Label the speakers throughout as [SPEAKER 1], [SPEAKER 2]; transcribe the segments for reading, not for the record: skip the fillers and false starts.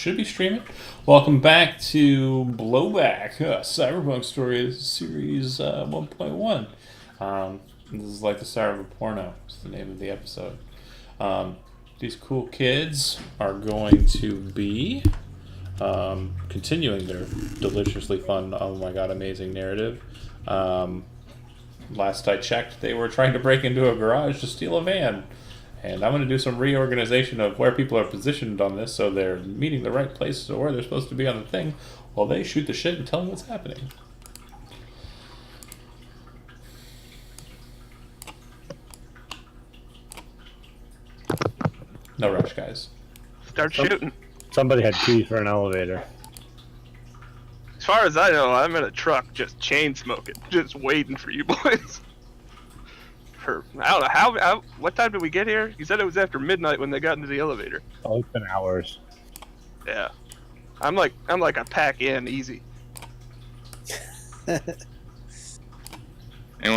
[SPEAKER 1] Should be streaming. Welcome back to Blowback, Cyberpunk Story Series 1.1. This is like the start of a porno. Is the name of the episode. These cool kids are going to be continuing their deliciously fun, oh my god, amazing narrative. Last I checked, they were trying to break into a garage to steal a van. And I'm going to do some reorganization of where people are positioned on this so they're meeting the right place or where they're supposed to be on the thing while they shoot the shit and tell them what's happening. No rush, guys.
[SPEAKER 2] Start shooting.
[SPEAKER 3] Somebody had keys for an elevator.
[SPEAKER 2] As far as I know, I'm in a truck just chain smoking, just waiting for you boys. I don't know how. What time did we get here? You said it was after midnight when they got into the elevator.
[SPEAKER 3] Oh, it's been hours.
[SPEAKER 2] Yeah, I'm like a pack in easy.
[SPEAKER 4] Anyone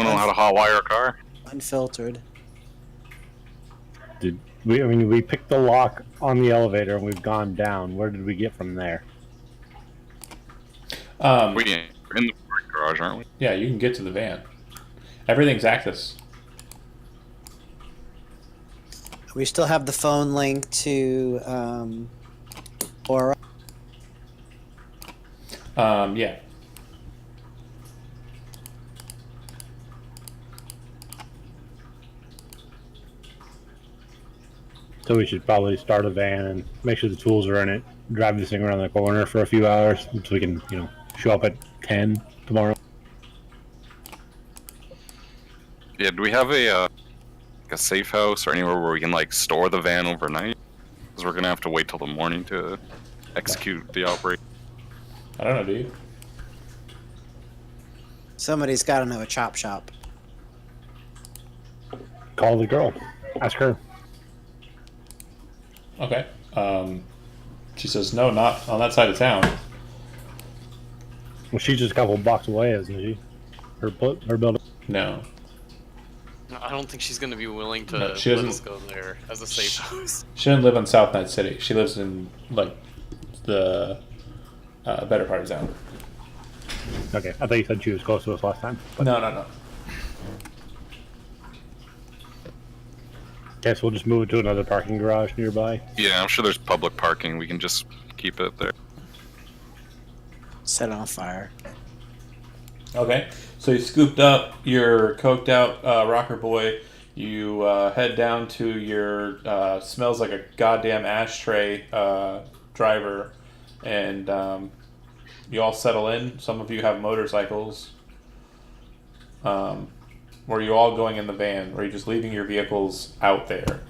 [SPEAKER 5] know how to hotwire a car?
[SPEAKER 4] Unfiltered.
[SPEAKER 3] We picked the lock on the elevator and we've gone down. Where did we get from there?
[SPEAKER 5] We're in the parking garage, aren't we?
[SPEAKER 1] Yeah, you can get to the van. Everything's access.
[SPEAKER 4] We still have the phone link to Aura.
[SPEAKER 1] Yeah.
[SPEAKER 3] So we should probably start a van and make sure the tools are in it. Drive this thing around the corner for a few hours so we can, show up at 10 tomorrow.
[SPEAKER 5] Yeah, do we have a safe house or anywhere where we can store the van overnight? Because we're gonna have to wait till the morning to execute the operation.
[SPEAKER 1] I don't know, do you?
[SPEAKER 4] Somebody's got to know a chop shop.
[SPEAKER 3] Call the girl. Ask her.
[SPEAKER 1] Okay. She says, no, not on that side of town.
[SPEAKER 3] Well, she's just a couple blocks away, isn't she? Her building.
[SPEAKER 1] No.
[SPEAKER 6] I don't think she's going to be willing to
[SPEAKER 1] No,
[SPEAKER 6] let
[SPEAKER 1] she doesn't-
[SPEAKER 6] us go there as a safe house.
[SPEAKER 1] She doesn't live in South Night City. She lives in, the better part of town.
[SPEAKER 3] Okay, I thought you said she was close to us last time.
[SPEAKER 1] No.
[SPEAKER 3] Okay, so we'll just move it to another parking garage nearby.
[SPEAKER 5] Yeah, I'm sure there's public parking. We can just keep it there.
[SPEAKER 4] Set on fire.
[SPEAKER 1] Okay, so you scooped up your coked out rocker boy. You head down to your smells like a goddamn ashtray driver, and you all settle in. Some of you have motorcycles. Or are you all going in the van? Or are you just leaving your vehicles out there?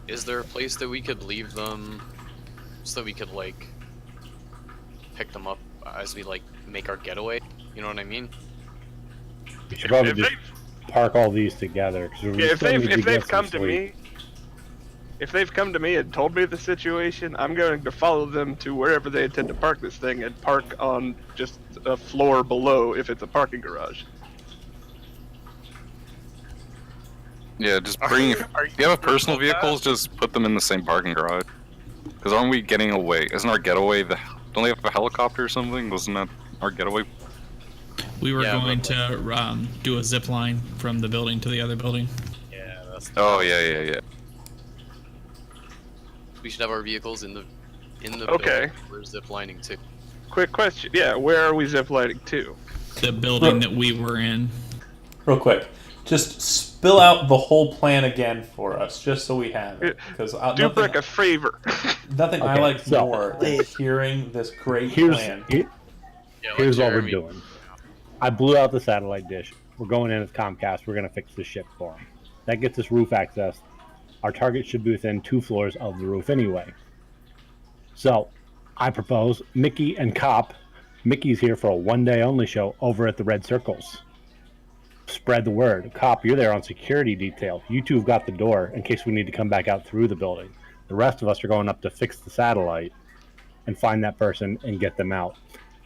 [SPEAKER 6] Is there a place that we could leave them so that we could pick them up as we make our getaway? You know what I mean?
[SPEAKER 3] We should probably just park all these together.
[SPEAKER 2] If they've come to me, if they've come to me and told me the situation, I'm going to follow them to wherever they intend to park this thing and park on just a floor below if it's a parking garage.
[SPEAKER 5] Yeah, just bring. If you have personal vehicles, just put them in the same parking garage. Because aren't we getting away? Isn't our getaway don't they have a helicopter or something? Wasn't that our getaway?
[SPEAKER 7] We were going to do a zip line from the building to the other building.
[SPEAKER 6] Yeah, that's.
[SPEAKER 5] Oh yeah.
[SPEAKER 6] We should have our vehicles in the
[SPEAKER 2] Okay.
[SPEAKER 6] building. We're ziplining to.
[SPEAKER 2] Quick question. Yeah, where are we ziplining to?
[SPEAKER 7] The building that we were in.
[SPEAKER 1] Real quick, just spill out the whole plan again for us, just so we have it. Because
[SPEAKER 2] Do break a favor.
[SPEAKER 1] nothing I
[SPEAKER 3] Okay,
[SPEAKER 1] like
[SPEAKER 3] so-
[SPEAKER 1] more than hearing this great
[SPEAKER 3] Here's
[SPEAKER 1] plan.
[SPEAKER 3] here's what we're doing. I blew out the satellite dish. We're going in as Comcast. We're going to fix the ship for them. That gets us roof access. Our target should be within 2 floors of the roof anyway. So, I propose Mickey and Cop. Mickey's here for a one-day only show over at the Red Circles. Spread the word. Cop, you're there on security detail. You two have got the door in case we need to come back out through the building. The rest of us are going up to fix the satellite and find that person and get them out.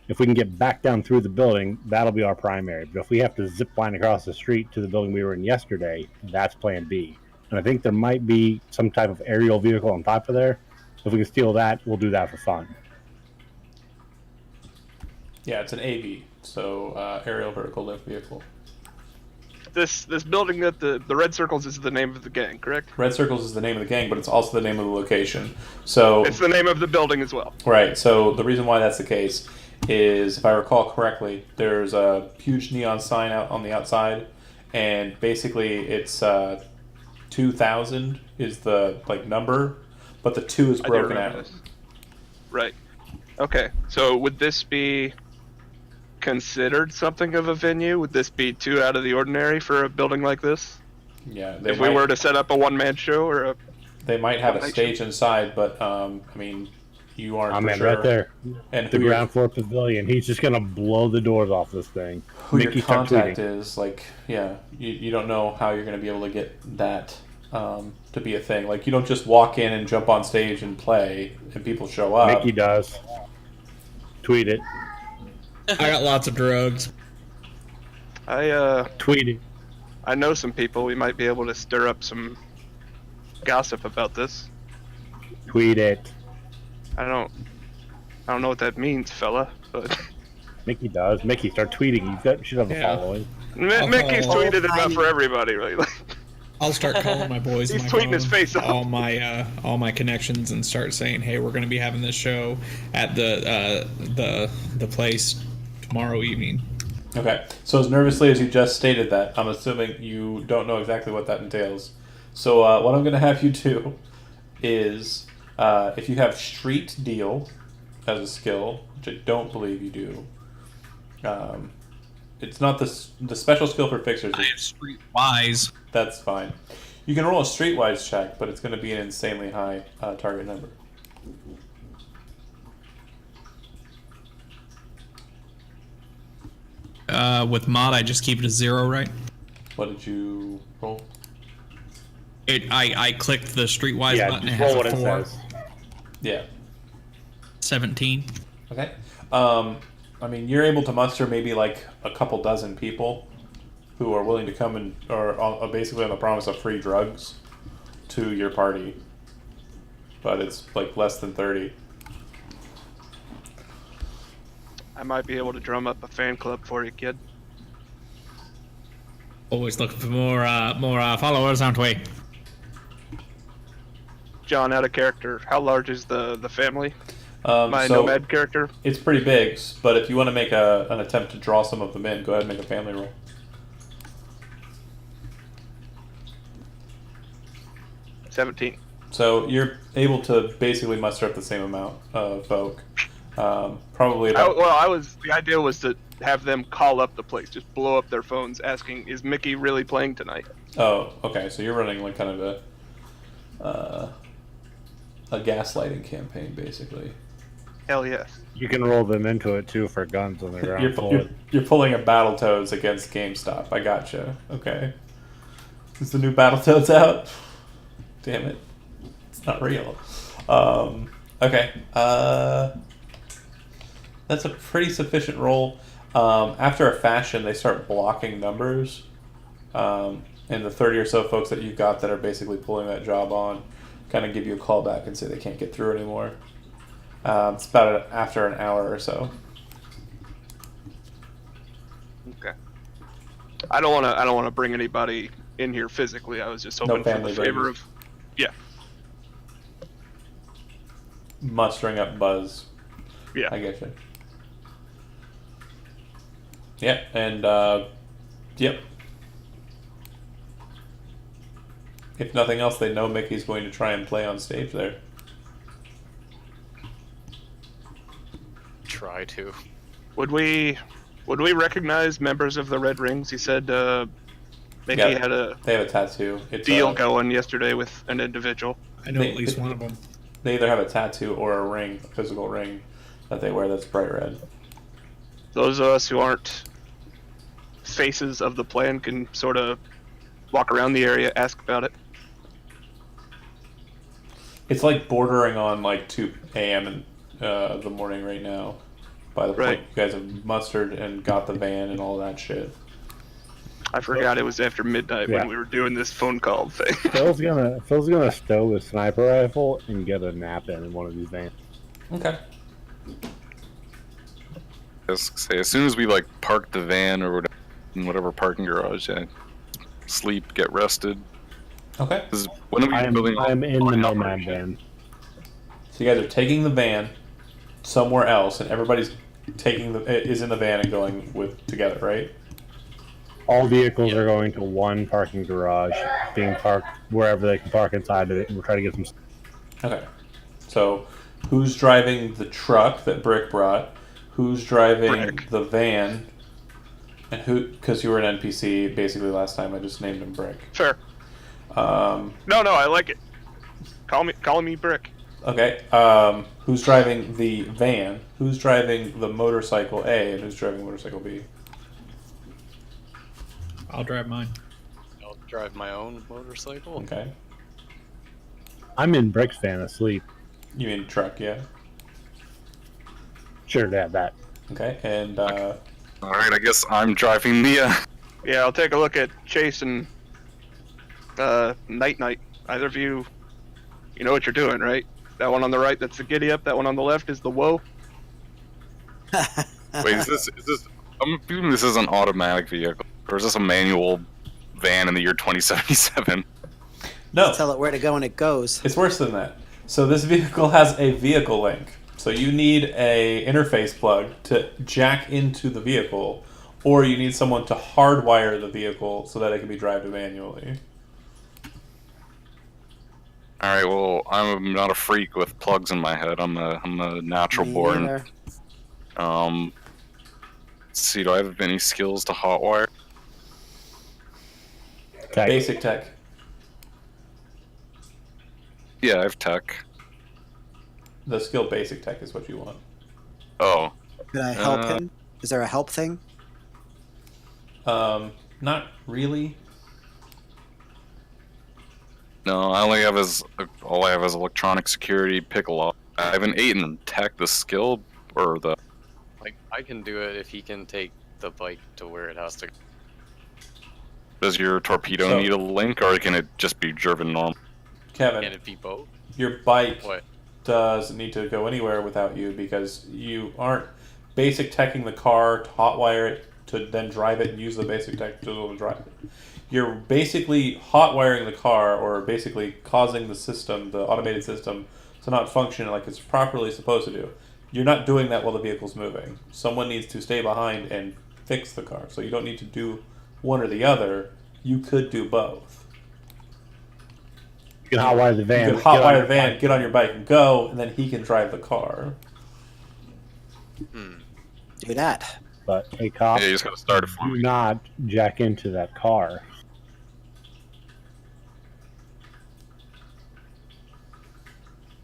[SPEAKER 3] If we can get back down through the building, that'll be our primary. But if we have to zip line across the street to the building we were in yesterday, that's plan B. And I think there might be some type of aerial vehicle on top of there. If we can steal that, we'll do that for fun.
[SPEAKER 1] Yeah, it's an AV, so aerial vertical lift vehicle.
[SPEAKER 2] This building that the red circles is the name of the gang, correct?
[SPEAKER 1] Red Circles is the name of the gang, but it's also the name of the location. So
[SPEAKER 2] It's the name of the building as well.
[SPEAKER 1] right. So the reason why that's the case is, if I recall correctly, there's a huge neon sign out on the outside, and basically it's 2000 is the number, but the 2 is
[SPEAKER 2] I do
[SPEAKER 1] broken
[SPEAKER 2] remember
[SPEAKER 1] out.
[SPEAKER 2] this. Right. Okay. So would this be considered something of a venue? Would this be too out of the ordinary for a building like this?
[SPEAKER 1] Yeah,
[SPEAKER 2] If we were to set up a one-man show or a...
[SPEAKER 1] they might have a
[SPEAKER 2] one-night
[SPEAKER 1] stage
[SPEAKER 2] show?
[SPEAKER 1] inside, but I mean, you aren't.
[SPEAKER 3] I'm
[SPEAKER 1] for
[SPEAKER 3] in
[SPEAKER 1] sure.
[SPEAKER 3] right there.
[SPEAKER 1] And
[SPEAKER 3] The
[SPEAKER 1] who
[SPEAKER 3] ground floor pavilion. He's just gonna blow the doors off this thing.
[SPEAKER 1] who your
[SPEAKER 3] Mickey, start
[SPEAKER 1] contact
[SPEAKER 3] tweeting.
[SPEAKER 1] is, you don't know how you're going to be able to get that to be a thing. Like, you don't just walk in and jump on stage and play, and people show up.
[SPEAKER 3] Mickey does. Tweet it.
[SPEAKER 7] I got lots of drugs.
[SPEAKER 3] Tweet it.
[SPEAKER 2] I know some people. We might be able to stir up some gossip about this.
[SPEAKER 3] Tweet it.
[SPEAKER 2] I don't know what that means, fella, but
[SPEAKER 3] Mickey does. Mickey, start tweeting. You should have a
[SPEAKER 7] Yeah.
[SPEAKER 3] following.
[SPEAKER 2] Mickey's
[SPEAKER 7] Oh,
[SPEAKER 2] tweeted enough for everybody, right?
[SPEAKER 7] I'll start calling my boys.
[SPEAKER 2] He's
[SPEAKER 7] on my
[SPEAKER 2] tweeting his
[SPEAKER 7] phone,
[SPEAKER 2] face off.
[SPEAKER 7] all my connections, and start saying, "Hey, we're going to be having this show at the place tomorrow evening."
[SPEAKER 1] Okay, so as nervously as you just stated that, I'm assuming you don't know exactly what that entails. So what I'm going to have you do is, if you have Street Deal as a skill, which I don't believe you do, it's not the special skill for fixers.
[SPEAKER 7] I have streetwise.
[SPEAKER 1] That's fine. You can roll a streetwise check, but it's going to be an insanely high target number.
[SPEAKER 7] With mod, I just keep it a 0, right?
[SPEAKER 1] What did you roll?
[SPEAKER 7] I clicked the streetwise
[SPEAKER 3] Yeah,
[SPEAKER 7] button. It
[SPEAKER 3] just
[SPEAKER 7] has
[SPEAKER 3] roll what
[SPEAKER 7] a
[SPEAKER 3] it
[SPEAKER 7] 4.
[SPEAKER 3] says.
[SPEAKER 1] Yeah.
[SPEAKER 7] 17.
[SPEAKER 1] Okay. I mean, you're able to muster maybe like a couple dozen people who are willing to come and are basically on the promise of free drugs to your party, but it's like less than 30.
[SPEAKER 2] I might be able to drum up a fan club for you, kid.
[SPEAKER 7] Always looking for more followers, aren't we?
[SPEAKER 2] John, out of character, how large is the family? My
[SPEAKER 1] So
[SPEAKER 2] nomad character?
[SPEAKER 1] it's pretty big, but if you want to make an attempt to draw some of them in, go ahead and make a family roll.
[SPEAKER 2] 17.
[SPEAKER 1] So you're able to basically muster up the same amount of folk. Probably about.
[SPEAKER 2] The idea was to have them call up the place, just blow up their phones asking, is Mickey really playing tonight?
[SPEAKER 1] Oh, okay. So you're running like kind of a gaslighting campaign, basically.
[SPEAKER 2] Hell yes.
[SPEAKER 3] You can roll them into it too for guns on the ground floor.
[SPEAKER 1] You're pulling a Battletoads against GameStop. I gotcha. Okay. Is the new Battletoads out? Damn it. It's not real. Okay. That's a pretty sufficient roll. After a fashion, they start blocking numbers. And the 30 or so folks that you've got that are basically pulling that job on kind of give you a call back and say they can't get through anymore. It's about after an hour or so.
[SPEAKER 2] Okay. I don't want to bring anybody in here physically. I was just hoping for
[SPEAKER 1] family
[SPEAKER 2] the favor
[SPEAKER 1] babies.
[SPEAKER 2] of. Yeah.
[SPEAKER 1] Mustering up buzz.
[SPEAKER 2] Yeah.
[SPEAKER 1] I get you. Yeah, and yep. If nothing else, they know Mickey's going to try and play on stage there.
[SPEAKER 6] Try to.
[SPEAKER 2] Would we recognize members of the Red Rings? He said Mickey
[SPEAKER 1] Yeah,
[SPEAKER 2] had a
[SPEAKER 1] They have a tattoo. It's
[SPEAKER 2] deal going yesterday with an individual.
[SPEAKER 7] I know at least one of them.
[SPEAKER 1] They either have a tattoo or a ring, a physical ring, that they wear that's bright red.
[SPEAKER 2] Those of us who aren't faces of the plan can sort of walk around the area, ask about it.
[SPEAKER 1] It's like bordering on like 2 a.m. in the morning right now. By the point
[SPEAKER 2] Right.
[SPEAKER 1] you guys have mustered and got the van and all that shit.
[SPEAKER 2] I forgot it was after midnight when we were doing this phone call thing.
[SPEAKER 3] Phil's gonna stow his sniper rifle and get a nap in one of these vans.
[SPEAKER 1] Okay.
[SPEAKER 5] Say as soon as we like park the van or whatever, in whatever parking garage, sleep, get rested.
[SPEAKER 1] Okay.
[SPEAKER 5] When are we building?
[SPEAKER 3] I'm in the Nomad van.
[SPEAKER 1] So you guys are taking the van somewhere else, and everybody's is in the van and going together, right?
[SPEAKER 3] All vehicles are going to one parking garage, being parked wherever they can park inside of it, and we'll try to get some.
[SPEAKER 1] Okay. So, who's driving the truck that Brick brought? Who's driving
[SPEAKER 2] Brick.
[SPEAKER 1] the van? And who? Because you were an NPC basically last time. I just named him Brick.
[SPEAKER 2] Fair. No, I like it. Call me Brick.
[SPEAKER 1] Okay. Who's driving the van? Who's driving the motorcycle A? And who's driving motorcycle B?
[SPEAKER 7] I'll drive mine.
[SPEAKER 6] I'll drive my own motorcycle.
[SPEAKER 1] Okay.
[SPEAKER 3] I'm in Brick's van asleep.
[SPEAKER 1] You mean truck? Yeah.
[SPEAKER 3] Sure, to have that.
[SPEAKER 1] Okay. And
[SPEAKER 5] All right, I guess I'm driving the.
[SPEAKER 2] Yeah, I'll take a look at Chase and Night. Either of you know what you're doing, right? That one on the right, that's the giddy up. That one on the left is the whoa.
[SPEAKER 5] Wait, is this? I'm assuming this is an automatic vehicle, or is this a manual van in the year 2077?
[SPEAKER 1] no.
[SPEAKER 4] Tell it where to go and it goes.
[SPEAKER 1] It's worse than that. So this vehicle has a vehicle link. So you need a interface plug to jack into the vehicle, or you need someone to hardwire the vehicle so that it can be driven manually.
[SPEAKER 5] All right, well, I'm not a freak with plugs in my head. I'm a natural
[SPEAKER 4] Me
[SPEAKER 5] born.
[SPEAKER 4] neither.
[SPEAKER 5] Let's see, do I have any skills to hotwire?
[SPEAKER 3] Okay.
[SPEAKER 1] Basic tech.
[SPEAKER 5] Yeah, I have tech.
[SPEAKER 1] The skill basic tech is what you want.
[SPEAKER 5] Oh,
[SPEAKER 4] Could I help him? Is there a help thing?
[SPEAKER 1] Not really.
[SPEAKER 5] no, all I have is electronic security, pick a lock. I have an 8 in tech, the skill, or the...
[SPEAKER 6] Like, I can do it if he can take the bike to where it has to.
[SPEAKER 5] Does your torpedo
[SPEAKER 1] So-
[SPEAKER 5] need a link, or can it just be driven normal?
[SPEAKER 1] Kevin,
[SPEAKER 6] Can it be both?
[SPEAKER 1] your bike
[SPEAKER 6] What?
[SPEAKER 1] doesn't need to go anywhere without you because you aren't basic teching the car to hotwire it to then drive it and use the basic tech to be able to drive it. You're basically hotwiring the car or basically causing the system, the automated system, to not function like it's properly supposed to do. You're not doing that while the vehicle's moving. Someone needs to stay behind and fix the car. So you don't need to do one or the other. You could do both.
[SPEAKER 3] You can hotwire the van.
[SPEAKER 1] You can hotwire the van, get on your bike and go, and then he can drive the car.
[SPEAKER 4] Do that.
[SPEAKER 3] But hey, cop,
[SPEAKER 5] Yeah, you just gotta start it for
[SPEAKER 3] do
[SPEAKER 5] me.
[SPEAKER 3] not jack into that car.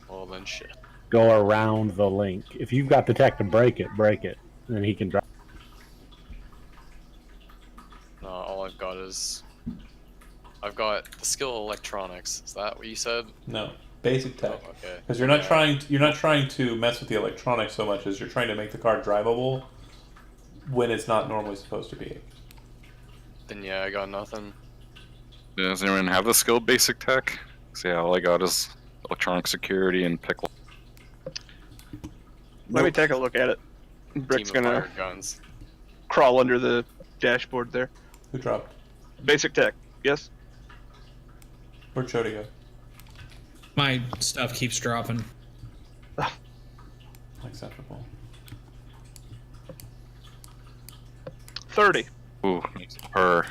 [SPEAKER 6] Well, then shit.
[SPEAKER 3] Go around the link. If you've got the tech to break it, and then he can drive.
[SPEAKER 6] No, all I've got is... I've got the skill electronics. Is that what you said?
[SPEAKER 1] No, basic
[SPEAKER 6] Oh,
[SPEAKER 1] tech.
[SPEAKER 6] okay.
[SPEAKER 1] Because you're not
[SPEAKER 6] Yeah.
[SPEAKER 1] trying to mess with the electronics so much as you're trying to make the car drivable when it's not normally supposed to be.
[SPEAKER 6] Then yeah, I got nothing.
[SPEAKER 5] Does anyone have the skill basic tech? So yeah, all I got is electronic security and pick lock.
[SPEAKER 2] Let me take a look at it. Brick's
[SPEAKER 6] Team of
[SPEAKER 2] gonna
[SPEAKER 6] fire guns.
[SPEAKER 2] crawl under the dashboard there.
[SPEAKER 1] Who dropped?
[SPEAKER 2] Basic tech, yes?
[SPEAKER 1] Where'd Jody go?
[SPEAKER 7] My stuff keeps dropping.
[SPEAKER 1] Acceptable.
[SPEAKER 2] 30.
[SPEAKER 5] Ooh, her.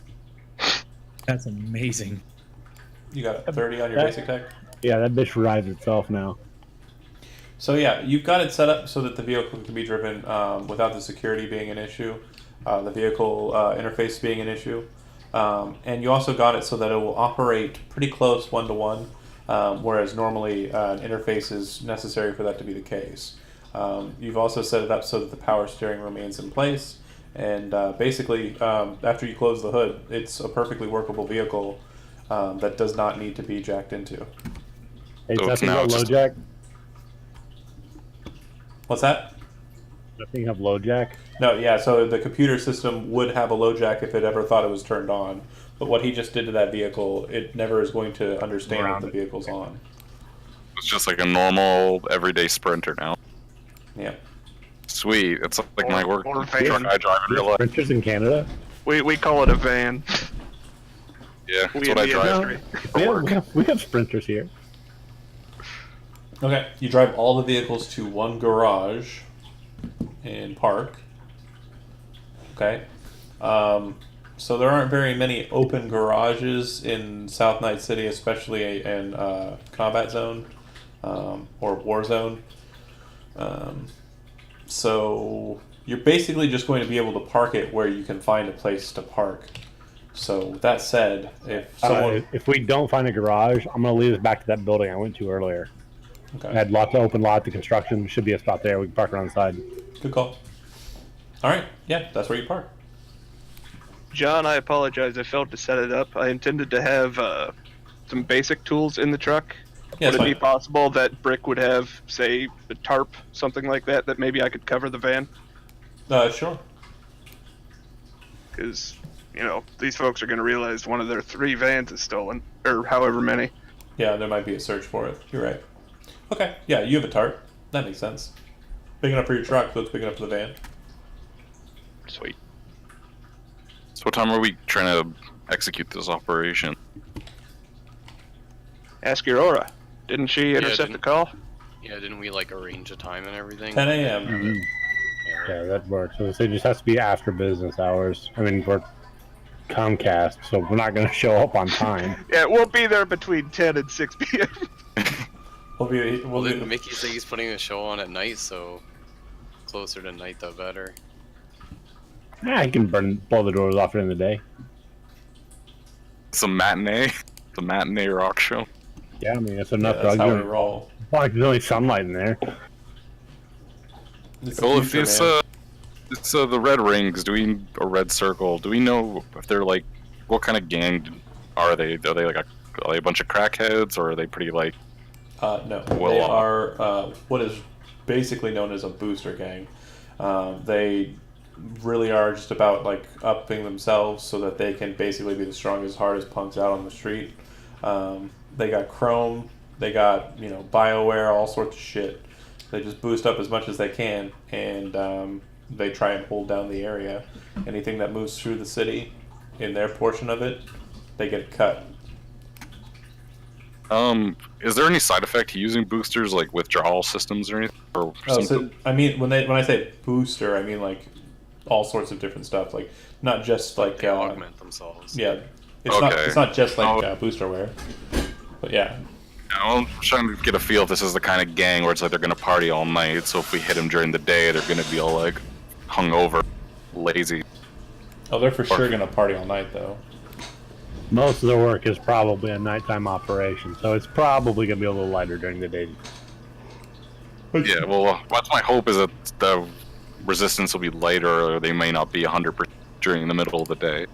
[SPEAKER 7] That's amazing.
[SPEAKER 1] You got a 30 on your basic tech?
[SPEAKER 3] Yeah, that bitch rides itself now.
[SPEAKER 1] So yeah, you've got it set up so that the vehicle can be driven without the security being an issue, the vehicle interface being an issue, and you also got it so that it will operate pretty close one-to-one, whereas normally an interface is necessary for that to be the case. You've also set it up so that the power steering remains in place, and basically after you close the hood, it's a perfectly workable vehicle that does not need to be jacked into.
[SPEAKER 3] Hey,
[SPEAKER 5] So it's
[SPEAKER 3] nothing
[SPEAKER 5] now
[SPEAKER 3] but low
[SPEAKER 5] just-
[SPEAKER 3] jack.
[SPEAKER 1] What's that?
[SPEAKER 3] That thing have LoJack?
[SPEAKER 1] No, yeah, so the computer system would have a low jack if it ever thought it was turned on. But what he just did to that vehicle, it never is going to understand that the vehicle's on.
[SPEAKER 5] It's just like a normal, everyday Sprinter now.
[SPEAKER 1] Yeah.
[SPEAKER 5] Sweet. It's like my work
[SPEAKER 2] or
[SPEAKER 5] truck
[SPEAKER 2] van.
[SPEAKER 5] I drive in real life.
[SPEAKER 3] Sprinters in Canada?
[SPEAKER 2] We call it a van.
[SPEAKER 5] Yeah, that's
[SPEAKER 2] We
[SPEAKER 5] what I
[SPEAKER 2] in the
[SPEAKER 5] drive.
[SPEAKER 2] industry.
[SPEAKER 3] We have Sprinters here.
[SPEAKER 1] Okay, you drive all the vehicles to one garage and park. Okay. So there aren't very many open garages in South Night City, especially in Combat Zone or War Zone. So you're basically just going to be able to park it where you can find a place to park. So with that said,
[SPEAKER 3] If we don't find a garage, I'm going to lead us back to that building I went to earlier.
[SPEAKER 1] Okay.
[SPEAKER 3] I had lots of open lot. The construction should be a spot there. We can park around the side.
[SPEAKER 1] Good call. All right, yeah, that's where you park.
[SPEAKER 2] John, I apologize. I failed to set it up. I intended to have some basic tools in the truck.
[SPEAKER 1] Yeah,
[SPEAKER 2] Would it be
[SPEAKER 1] fine.
[SPEAKER 2] possible that Brick would have, say, a tarp, something like that, that maybe I could cover the van?
[SPEAKER 1] Sure.
[SPEAKER 2] Because, you know, these folks are going to realize one of their 3 vans is stolen, or however many.
[SPEAKER 1] Yeah, there might be a search for it. You're right. Okay, yeah, you have a tarp. That makes sense. Big enough for your truck, so it's big enough for the van.
[SPEAKER 2] Sweet.
[SPEAKER 5] So what time are we trying to execute this operation?
[SPEAKER 2] Ask your Aura. Didn't she intercept the
[SPEAKER 6] didn't-
[SPEAKER 2] call?
[SPEAKER 6] Yeah, didn't we like arrange a time and everything?
[SPEAKER 1] 10 a.m.
[SPEAKER 6] Yeah,
[SPEAKER 3] Yeah, that works. So it just has to be after business hours. I mean, we're Comcast, so we're not going to show up on time.
[SPEAKER 2] Yeah, we'll be there between 10 and 6 p.m.
[SPEAKER 6] Well, didn't Mickey say he's putting a show on at night, so closer to night the better.
[SPEAKER 3] I can blow the doors off during the day.
[SPEAKER 5] It's a matinee. It's a matinee rock show.
[SPEAKER 3] Yeah, I mean, it's enough
[SPEAKER 1] Yeah, that's
[SPEAKER 3] drugs.
[SPEAKER 1] how we roll.
[SPEAKER 3] Like, there's only sunlight in there.
[SPEAKER 1] It's the
[SPEAKER 5] Well, if
[SPEAKER 1] future,
[SPEAKER 5] it's
[SPEAKER 1] man.
[SPEAKER 5] it's the red rings, or red circle, do we know if they're like, what kind of gang are they? Are they like are they a bunch of crackheads, or are they pretty like?
[SPEAKER 1] No,
[SPEAKER 5] Well,
[SPEAKER 1] they are what is basically known as a booster gang. They really are just about like upping themselves so that they can basically be the strongest, hardest punks out on the street. They got chrome, they got BioWare, all sorts of shit. They just boost up as much as they can, and they try and hold down the area. Anything that moves through the city, in their portion of it, they get cut.
[SPEAKER 5] Is there any side effect to using boosters, like withdrawal systems or anything? Or
[SPEAKER 1] Oh,
[SPEAKER 5] something?
[SPEAKER 1] so I mean, when I say booster, I mean like all sorts of different stuff, like not just like
[SPEAKER 6] They augment themselves.
[SPEAKER 1] yeah, it's not just like
[SPEAKER 5] Oh.
[SPEAKER 1] boosterware, but yeah.
[SPEAKER 5] I'm trying to get a feel if this is the kind of gang where it's like they're gonna party all night. So if we hit them during the day, they're gonna be all like hungover, lazy.
[SPEAKER 1] Oh, they're for sure gonna party all night though.
[SPEAKER 3] Most of the work is probably a nighttime operation, so it's probably going to be a little lighter during the day.
[SPEAKER 5] Yeah, well, that's my hope is that the resistance will be lighter, or they may not be 100% during the middle of the day.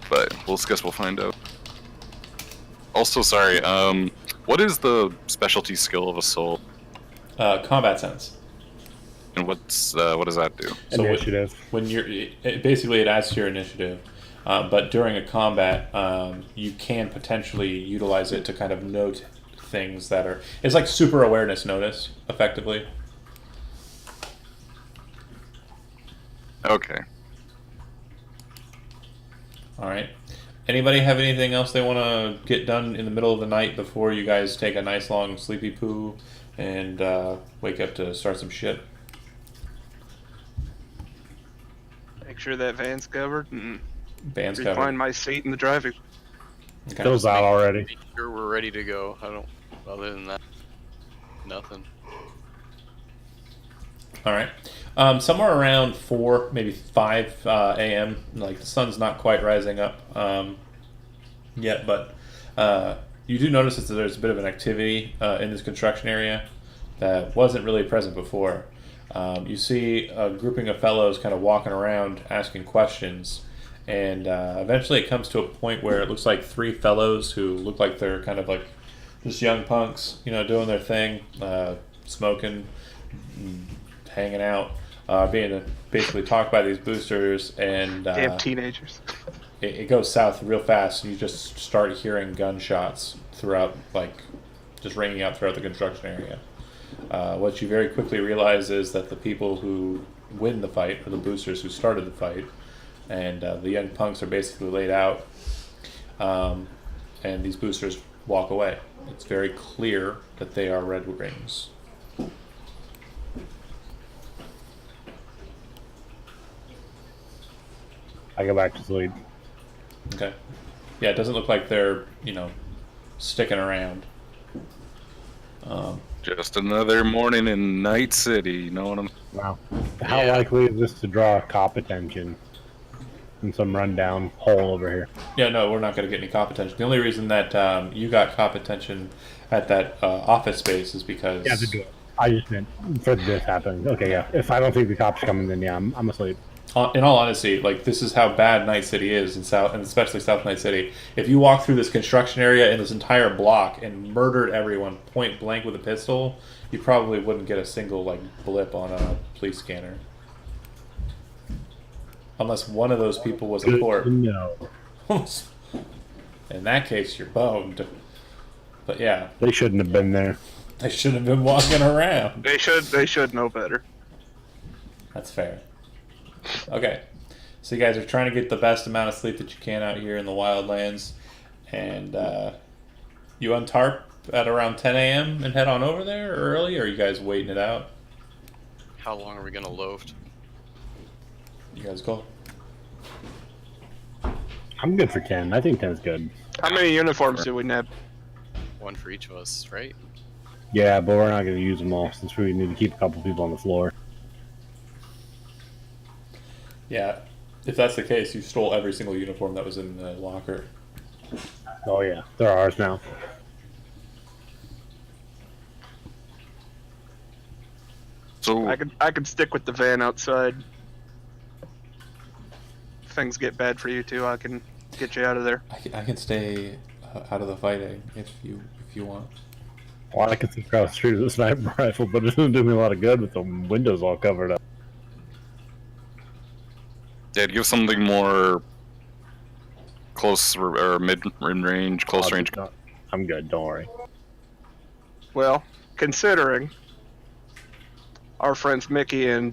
[SPEAKER 5] But guess we'll find out. Also, sorry, what is the specialty skill of Assault,
[SPEAKER 1] Combat sense.
[SPEAKER 5] and what does that do?
[SPEAKER 1] So
[SPEAKER 3] Initiative.
[SPEAKER 1] when basically it adds to your initiative, but during a combat, you can potentially utilize it to kind of note things that are. It's like super awareness notice, effectively.
[SPEAKER 5] Okay.
[SPEAKER 1] All right. Anybody have anything else they want to get done in the middle of the night before you guys take a nice long sleepy poo and wake up to start some shit?
[SPEAKER 2] Make sure that van's covered and
[SPEAKER 1] Band's
[SPEAKER 2] recline
[SPEAKER 1] covered.
[SPEAKER 2] my seat in the driving.
[SPEAKER 1] Okay.
[SPEAKER 3] Those out already.
[SPEAKER 6] Make sure we're ready to go. Other than that, nothing.
[SPEAKER 1] All right. Somewhere around 4, maybe 5 a.m. Like the sun's not quite rising up yet, but you do notice that there's a bit of an activity in this construction area that wasn't really present before. You see a grouping of fellows kind of walking around asking questions, and eventually it comes to a point where it looks like 3 fellows who look like they're kind of like just young punks, doing their thing, smoking, hanging out, being basically talked by these boosters, and
[SPEAKER 2] Damn teenagers.
[SPEAKER 1] it goes south real fast, and you just start hearing gunshots throughout, like, just ringing out throughout the construction area. What you very quickly realize is that the people who win the fight are the boosters who started the fight, and the young punks are basically laid out, and these boosters walk away. It's very clear that they are Red Rings.
[SPEAKER 3] I go back to sleep.
[SPEAKER 1] Okay. Yeah, it doesn't look like they're, sticking around.
[SPEAKER 5] Just another morning in Night City, you know what I'm...
[SPEAKER 3] Wow. How likely is this to draw cop attention in some rundown hole over here?
[SPEAKER 1] Yeah, no, we're not going to get any cop attention. The only reason that you got cop attention at that office space is because...
[SPEAKER 3] Yeah, to do it. I just meant for this happening. Okay, yeah. If I don't think the cops are coming, then yeah, I'm asleep.
[SPEAKER 1] In all honesty, like, this is how bad Night City is, and especially South Night City. If you walk through this construction area in this entire block and murdered everyone point blank with a pistol, you probably wouldn't get a single, like, blip on a police scanner. Unless one of those people was a corp.
[SPEAKER 3] No.
[SPEAKER 1] In that case, you're boned. But yeah.
[SPEAKER 3] They shouldn't have been there.
[SPEAKER 1] They shouldn't have been walking around.
[SPEAKER 2] They should know better.
[SPEAKER 1] That's fair. Okay, so you guys are trying to get the best amount of sleep that you can out here in the wildlands, and you untarp at around 10 a.m. and head on over there early, or are you guys waiting it out?
[SPEAKER 6] How long are we gonna loaf?
[SPEAKER 1] You guys go.
[SPEAKER 3] I'm good for 10. I think 10 is good.
[SPEAKER 2] How many uniforms do we nab?
[SPEAKER 6] One for each of us, right?
[SPEAKER 3] Yeah, but we're not going to use them all since we need to keep a couple people on the floor.
[SPEAKER 1] Yeah, if that's the case, you stole every single uniform that was in the locker.
[SPEAKER 3] Oh yeah, they're ours now.
[SPEAKER 5] So
[SPEAKER 2] I could stick with the van outside. If things get bad for you too, I can get you out of there.
[SPEAKER 1] I can stay out of the fighting if you want.
[SPEAKER 3] Well, I can see across the street with a sniper rifle, but it doesn't do me a lot of good with the windows all covered up.
[SPEAKER 5] yeah, give something more close or mid-range, close range.
[SPEAKER 3] I'm good, don't worry.
[SPEAKER 2] Well, considering our friends Mickey and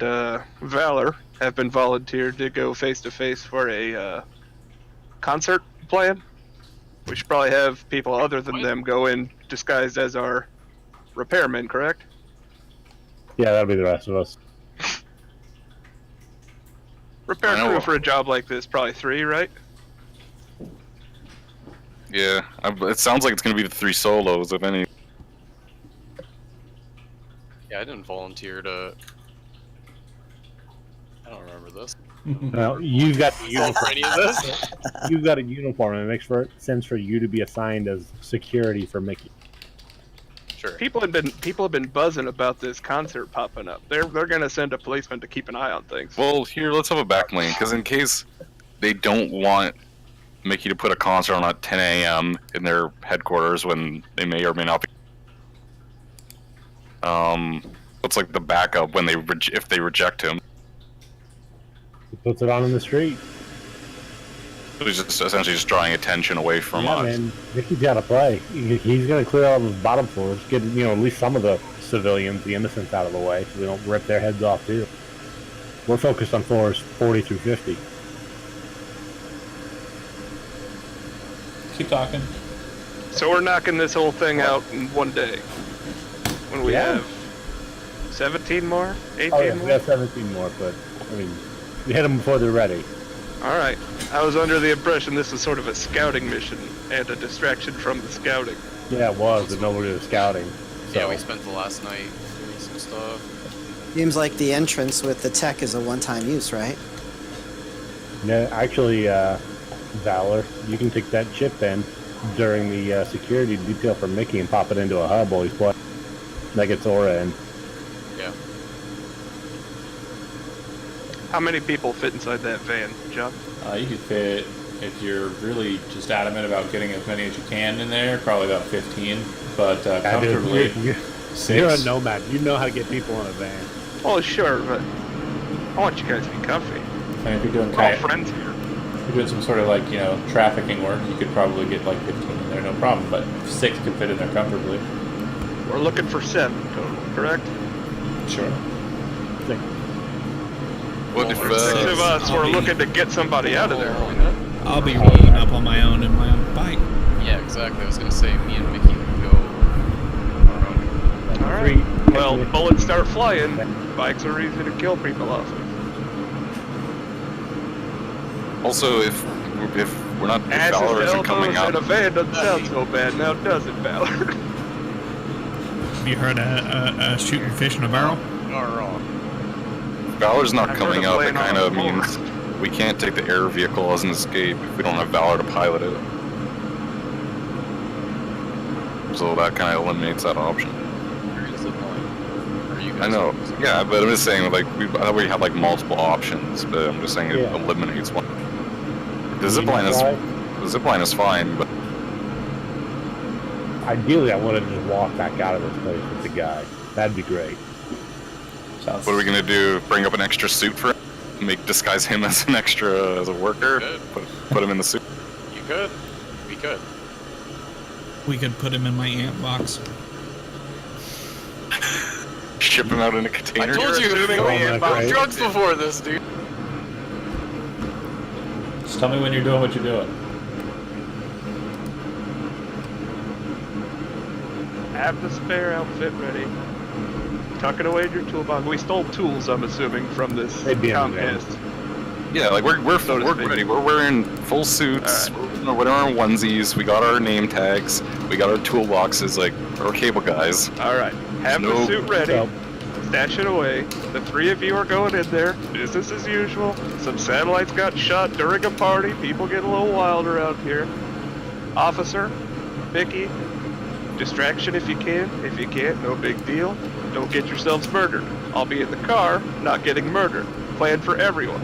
[SPEAKER 2] Valor have been volunteered to go face-to-face for a concert plan, we should probably have people other than them go in disguised as our repairmen, correct?
[SPEAKER 3] Yeah, that'll be the rest of us.
[SPEAKER 2] Repair crew for a job like this, probably 3, right?
[SPEAKER 5] Yeah, it sounds like it's going to be the 3 solos, if any.
[SPEAKER 6] Yeah, I didn't volunteer to... I don't remember this.
[SPEAKER 3] Well, you've got the uniform.
[SPEAKER 6] Any of this?
[SPEAKER 3] You've got a uniform, and it makes sense for you to be assigned as security for Mickey.
[SPEAKER 6] Sure.
[SPEAKER 2] People have been buzzing about this concert popping up. They're gonna send a policeman to keep an eye on things.
[SPEAKER 5] Well, here, let's have a back lane, because in case they don't want Mickey to put a concert on at 10 a.m. in their headquarters when they may or may not be... What's like the backup when if they reject him?
[SPEAKER 3] He puts it on in the street.
[SPEAKER 5] He's just essentially just drawing attention away from
[SPEAKER 3] Yeah,
[SPEAKER 5] us.
[SPEAKER 3] man, Mickey's got to play. He's going to clear all the bottom floors, get at least some of the civilians, the innocents, out of the way, so we don't rip their heads off too. We're focused on floors 40 through 50.
[SPEAKER 1] Keep talking.
[SPEAKER 2] So we're knocking this whole thing out in one day. When we
[SPEAKER 3] Yeah.
[SPEAKER 2] have 17 more, 18
[SPEAKER 3] Oh yeah,
[SPEAKER 2] more.
[SPEAKER 3] we got 17 more, but I mean, we hit them before they're ready.
[SPEAKER 2] All right. I was under the impression this was sort of a scouting mission and a distraction from the scouting.
[SPEAKER 3] Yeah, it was, but nobody was scouting. So.
[SPEAKER 6] Yeah, we spent the last night doing some stuff.
[SPEAKER 4] Seems like the entrance with the tech is a one-time use, right?
[SPEAKER 3] No, actually, Valor, you can take that chip in during the security detail for Mickey and pop it into a hub while he's playing. That gets Aura in.
[SPEAKER 6] Yeah.
[SPEAKER 2] How many people fit inside that van, John?
[SPEAKER 1] You could fit, if you're really just adamant about getting as many as you can in there, probably about 15. But comfortably,
[SPEAKER 3] You're
[SPEAKER 1] 6.
[SPEAKER 3] a nomad. You know how to get people in a van.
[SPEAKER 2] Well, sure, but I want you guys to be comfy.
[SPEAKER 1] I mean, if you're doing
[SPEAKER 2] We're all friends here.
[SPEAKER 1] if you're doing some sort of like, you know, trafficking work, you could probably get like 15 in there, no problem. But 6 could fit in there comfortably.
[SPEAKER 2] We're looking for 7 total, correct?
[SPEAKER 1] Sure.
[SPEAKER 5] What if,
[SPEAKER 2] 6 of us were looking to get somebody out of there.
[SPEAKER 7] I'll be rolling up on my own in my own bike.
[SPEAKER 6] Yeah, exactly. I was gonna say me and Mickey would go.
[SPEAKER 2] All right. Well, bullets start flying. Bikes are easy to kill people off of.
[SPEAKER 5] Also, if we're not, if
[SPEAKER 2] Asses
[SPEAKER 5] Valor
[SPEAKER 2] to
[SPEAKER 5] isn't coming
[SPEAKER 2] elbows
[SPEAKER 5] out,
[SPEAKER 2] in a van doesn't sound so bad now, does it, Valor?
[SPEAKER 7] Have you heard of shooting fish in a barrel?
[SPEAKER 5] Valor's not
[SPEAKER 2] I've
[SPEAKER 5] coming
[SPEAKER 2] heard of
[SPEAKER 5] out, that
[SPEAKER 2] playing
[SPEAKER 5] kind
[SPEAKER 2] on
[SPEAKER 5] of
[SPEAKER 2] a
[SPEAKER 5] means we can't take the air vehicle as an escape if we don't have Valor to pilot it. So that kind of eliminates that option. I know, yeah, but I'm just saying, like, we have like multiple options, but I'm just saying it eliminates one. The zipline is fine, but
[SPEAKER 3] ideally, I want to just walk back out of this place with the guy. That'd be great.
[SPEAKER 5] what are we gonna do? Bring up an extra suit for him? Disguise him as an extra, as a worker? Put him in the suit?
[SPEAKER 6] You could. We could.
[SPEAKER 7] We could put him in my ant box.
[SPEAKER 5] Ship him out in a container?
[SPEAKER 6] I told you we had drugs before this, dude.
[SPEAKER 1] Just tell me when you're doing what you're doing.
[SPEAKER 2] Have the spare outfit ready. Tuck it away in your toolbox. We stole tools, I'm assuming, from this contest.
[SPEAKER 5] Yeah, like we're ready. We're wearing full suits. We're wearing onesies. We got our name tags. We got our toolboxes. Like we're cable guys.
[SPEAKER 2] All right, have the suit ready. Stash it away. The 3 of you are going in there. Business as usual. Some satellites got shot during a party. People get a little wild around here. Officer, Mickey, distraction if you can. If you can't, no big deal. Don't get yourselves murdered. I'll be in the car, not getting murdered. Plan for everyone.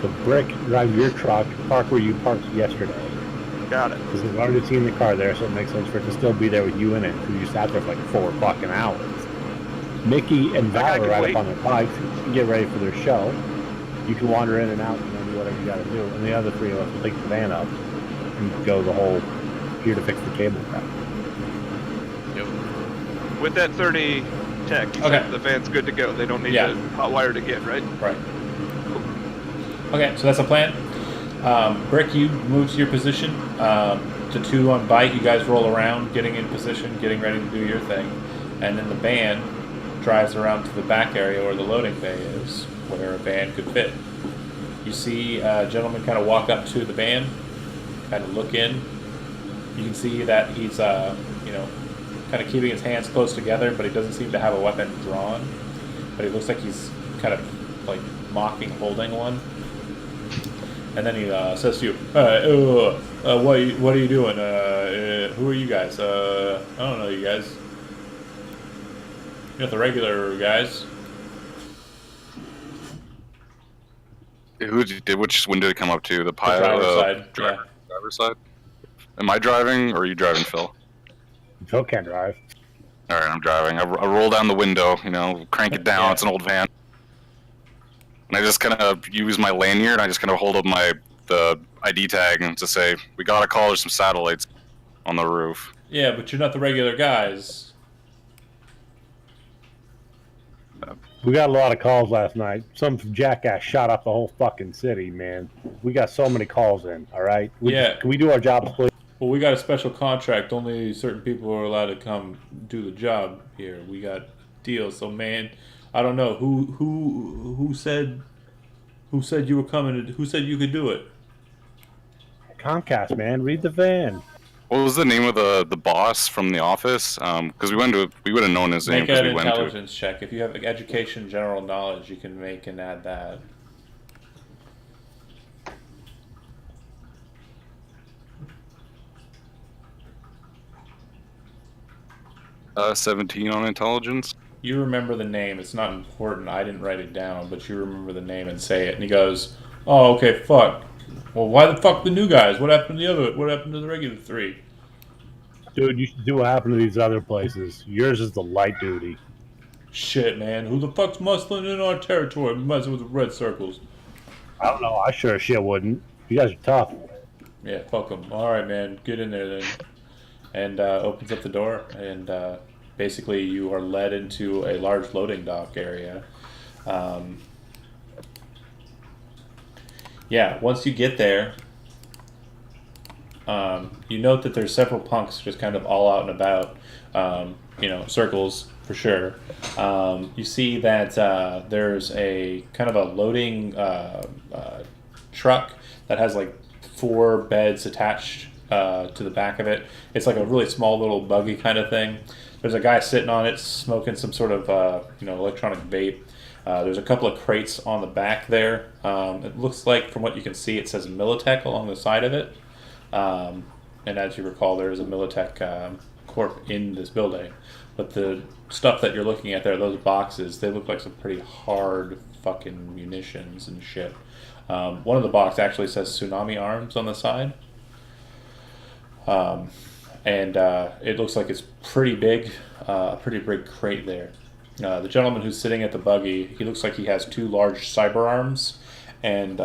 [SPEAKER 3] So Brick, drive your truck, park where you parked yesterday.
[SPEAKER 2] Got it.
[SPEAKER 3] Because we've already seen the car there, so it makes sense for it to still be there with you in it, because you sat there for like 4 fucking hours. Mickey and Valor ride up on their bikes and get ready for their show. You can wander in and out, you know, do whatever you gotta do. And the other 3 of us will take the van up and go the whole here to fix the cable crap.
[SPEAKER 6] Yep.
[SPEAKER 2] With that 30 tech, you said the van's good to go. They don't need to hotwire it again, right?
[SPEAKER 1] Right. Okay, so that's a plan. Brick, you move to your position. The 2 on bike, you guys roll around, getting in position, getting ready to do your thing. And then the van drives around to the back area where the loading bay is, where a van could fit. You see a gentleman kind of walk up to the van, kind of look in. You can see that he's, you know, kind of keeping his hands close together, but he doesn't seem to have a weapon drawn. But he looks like he's kind of like mocking holding one. And then he says to you, what are you doing? Who are you guys? I don't know you guys. You're not the regular guys.
[SPEAKER 5] Which window did it come up to? The pilot?
[SPEAKER 1] Driver's side.
[SPEAKER 5] Driver's side? Am I driving, or are you driving, Phil?
[SPEAKER 3] Phil can't drive.
[SPEAKER 5] Alright, I'm driving. I roll down the window, you know, crank it down. It's an old van. And I just kind of use my lanyard, and I just kind of hold up the ID tag and to say, we got a call, there's some satellites on the roof.
[SPEAKER 1] Yeah, but you're not the regular guys.
[SPEAKER 3] We got a lot of calls last night. Some jackass shot up the whole fucking city, man. We got so many calls in, all right? Can we do our jobs, please?
[SPEAKER 1] Well, we got a special contract. Only certain people are allowed to come do the job here. We got deals. So, man, I don't know who said you were coming. Who said you could do it?
[SPEAKER 3] Comcast, man. Read the van.
[SPEAKER 5] What was the name of the boss from the office? Because we would have known his name.
[SPEAKER 1] Make an
[SPEAKER 5] we went to
[SPEAKER 1] intelligence check. If you have education, general knowledge, you can make and add that.
[SPEAKER 5] 17 on intelligence.
[SPEAKER 1] You remember the name. It's not important. I didn't write it down, but you remember the name and say it. And he goes, "Oh, okay, fuck. Well, why the fuck the new guys? What happened to the other? What happened to the regular 3?
[SPEAKER 3] Dude, you should do what happened to these other places. Yours is the light duty.
[SPEAKER 1] Shit, man. Who the fuck's muscling in our territory messing with the red circles?
[SPEAKER 3] I don't know. I sure as shit wouldn't. You guys are tough.
[SPEAKER 1] Yeah, fuck them. Alright, man. Get in there then. And opens up the door. And basically you are led into a large loading dock area. Yeah, once you get there, you note that there's several punks just kind of all out and about. Circles for sure. You see that there's a kind of a loading truck that has like 4 beds attached to the back of it. It's like a really small little buggy kind of thing. There's a guy sitting on it smoking some sort of electronic vape. There's a couple of crates on the back there. It looks like, from what you can see, it says Militech along the side of it. And as you recall, there is a Militech Corp in this building. But the stuff that you're looking at there, those boxes, they look like some pretty hard fucking munitions and shit. One of the boxes actually says Tsunami Arms on the side. And it looks like it's pretty big, a pretty big crate there. The gentleman who's sitting at the buggy, he looks like he has 2 large cyber arms and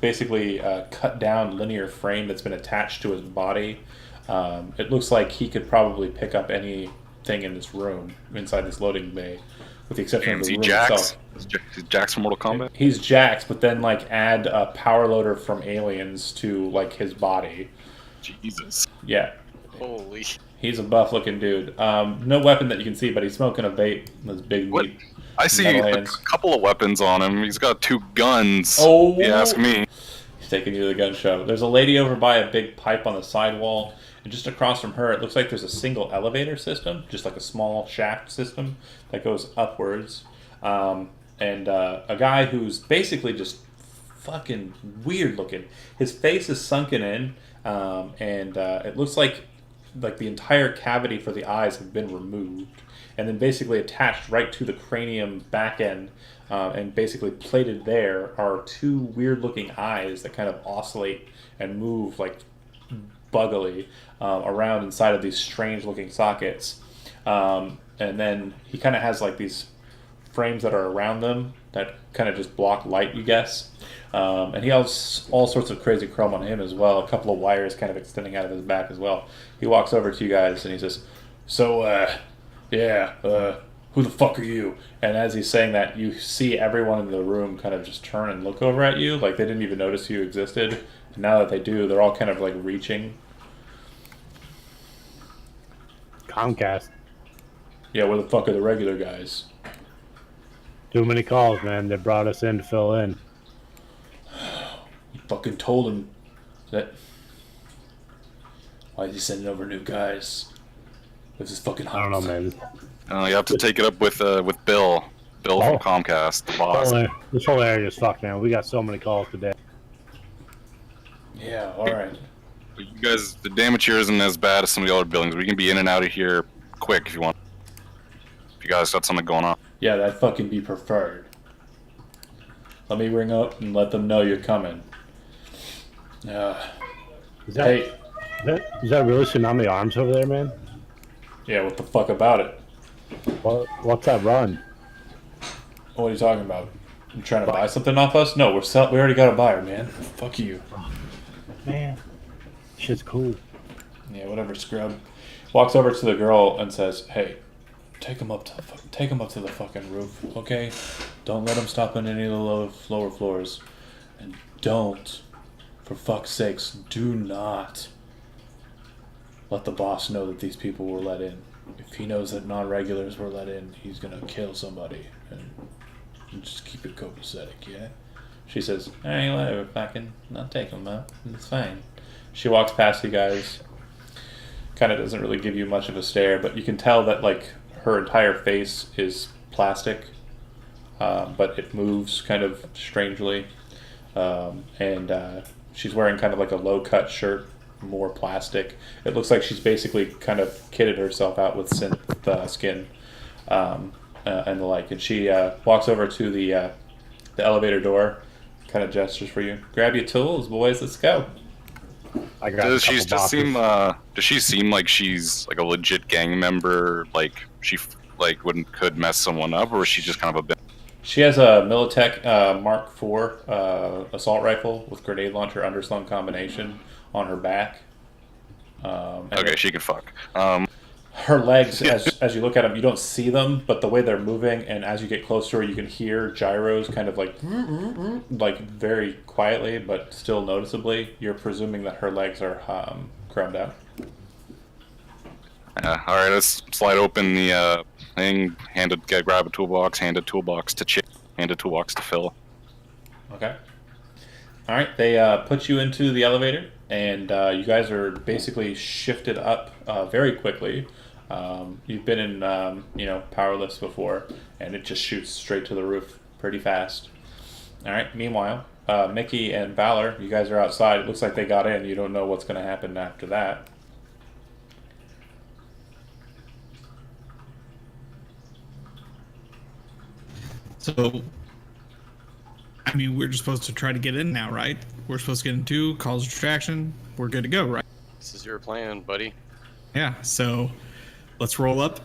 [SPEAKER 1] basically a cut down linear frame that's been attached to his body. It looks like he could probably pick up anything in this room, inside this loading bay, with the exception of the room itself.
[SPEAKER 5] Is Jax from Mortal Kombat?
[SPEAKER 1] He's Jax, but then like add a power loader from Aliens to like his body.
[SPEAKER 5] Jesus.
[SPEAKER 1] Yeah.
[SPEAKER 6] Holy.
[SPEAKER 1] He's a buff looking dude. No weapon that you can see, but he's smoking a vape with his big
[SPEAKER 5] What?
[SPEAKER 1] meat.
[SPEAKER 5] I see
[SPEAKER 1] metal
[SPEAKER 5] a
[SPEAKER 1] hands.
[SPEAKER 5] couple of weapons on him. He's got 2 guns.
[SPEAKER 1] Oh.
[SPEAKER 5] You ask me.
[SPEAKER 1] He's taking you to the gun show. There's a lady over by a big pipe on the sidewall, and just across from her, it looks like there's a single elevator system, just like a small shaft system that goes upwards. And a guy who's basically just fucking weird looking. His face is sunken in, and it looks like the entire cavity for the eyes have been removed and then basically attached right to the cranium back end, and basically plated there are 2 weird looking eyes that kind of oscillate and move like buggily around inside of these strange looking sockets. And then he kind of has like these frames that are around them that kind of just block light, you guess. And he has all sorts of crazy chrome on him as well, a couple of wires kind of extending out of his back as well. He walks over to you guys and he says, "So, who the fuck are you?" And as he's saying that, you see everyone in the room kind of just turn and look over at you, like they didn't even notice you existed. And now that they do, they're all kind of like reaching.
[SPEAKER 3] Comcast.
[SPEAKER 1] Yeah, where the fuck are the regular guys?
[SPEAKER 3] Too many calls, man. They brought us in to fill in.
[SPEAKER 1] You fucking told him that. Why is he sending over new guys? This is fucking hot.
[SPEAKER 3] I don't know, man.
[SPEAKER 5] You have to take it up with Bill. Bill from Comcast, the boss.
[SPEAKER 3] This whole area is fucked, man. We got so many calls today.
[SPEAKER 1] Yeah, alright.
[SPEAKER 5] You guys, the damage here isn't as bad as some of the other buildings. We can be in and out of here quick if you want. If you guys got something going on.
[SPEAKER 1] Yeah, that'd fucking be preferred. Let me ring up and let them know you're coming.
[SPEAKER 3] Is that really Tsunami Arms over there, man?
[SPEAKER 1] Yeah, what the fuck about it?
[SPEAKER 3] What's that run?
[SPEAKER 1] What are you talking about? You trying to buy something off us? No, we already got a buyer, man. Fuck you.
[SPEAKER 3] Man, shit's cool.
[SPEAKER 1] Yeah, whatever, scrub. Walks over to the girl and says, "Hey, take him up to the fucking roof, okay? Don't let him stop on any of the lower floors, and don't, for fuck's sakes, do not let the boss know that these people were let in. If he knows that non-regulars were let in, he's gonna kill somebody, and just keep it copacetic, yeah?" She says, "Hey, whatever, fucking, I'll take him out. It's fine." She walks past you guys. Kind of doesn't really give you much of a stare, but you can tell that like her entire face is plastic, but it moves kind of strangely, and she's wearing kind of like a low-cut shirt, more plastic. It looks like she's basically kind of kitted herself out with synth skin and the like. And she walks over to the elevator door, kind of gestures for you. "Grab your tools, boys. Let's go."
[SPEAKER 5] Does she seem like she's like a legit gang member? Like she like could mess someone up, or is she just kind of a bit?
[SPEAKER 1] She has a Militech Mark IV assault rifle with grenade launcher underslung combination on her back.
[SPEAKER 5] Okay, she can fuck.
[SPEAKER 1] Her legs, as you look at them, you don't see them, but the way they're moving, and as you get close to her, you can hear gyros kind of like very quietly, but still noticeably. You're presuming that her legs are chromed out.
[SPEAKER 5] All right, let's slide open the thing. Grab a toolbox. Hand a toolbox to Chip. Hand a toolbox to Phil.
[SPEAKER 1] Okay. All right, they put you into the elevator, and you guys are basically shifted up very quickly. You've been in, powerlifts before, and it just shoots straight to the roof pretty fast. All right. Meanwhile, Mickey and Valor, you guys are outside. It looks like they got in. You don't know what's going to happen after that.
[SPEAKER 7] So, I mean, we're just supposed to try to get in now, right? We're supposed to get in 2, cause distraction. We're good to go, right?
[SPEAKER 6] This is your plan, buddy.
[SPEAKER 7] Yeah, so let's roll up.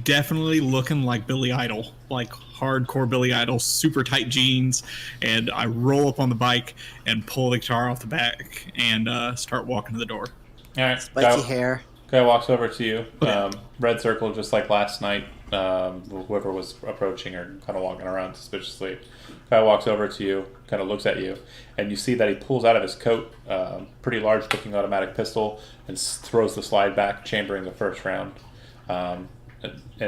[SPEAKER 7] Definitely looking like Billy Idol, like hardcore Billy Idol, super tight jeans. And I roll up on the bike and pull the guitar off the back and start walking to the door.
[SPEAKER 1] All right.
[SPEAKER 4] Spiky hair.
[SPEAKER 1] Guy walks over to you. Red circle, just like last night. Whoever was approaching or kind of walking around suspiciously. Guy walks over to you, kind of looks at you, and you see that he pulls out of his coat pretty large-looking automatic pistol and throws the slide back, chambering the first round. And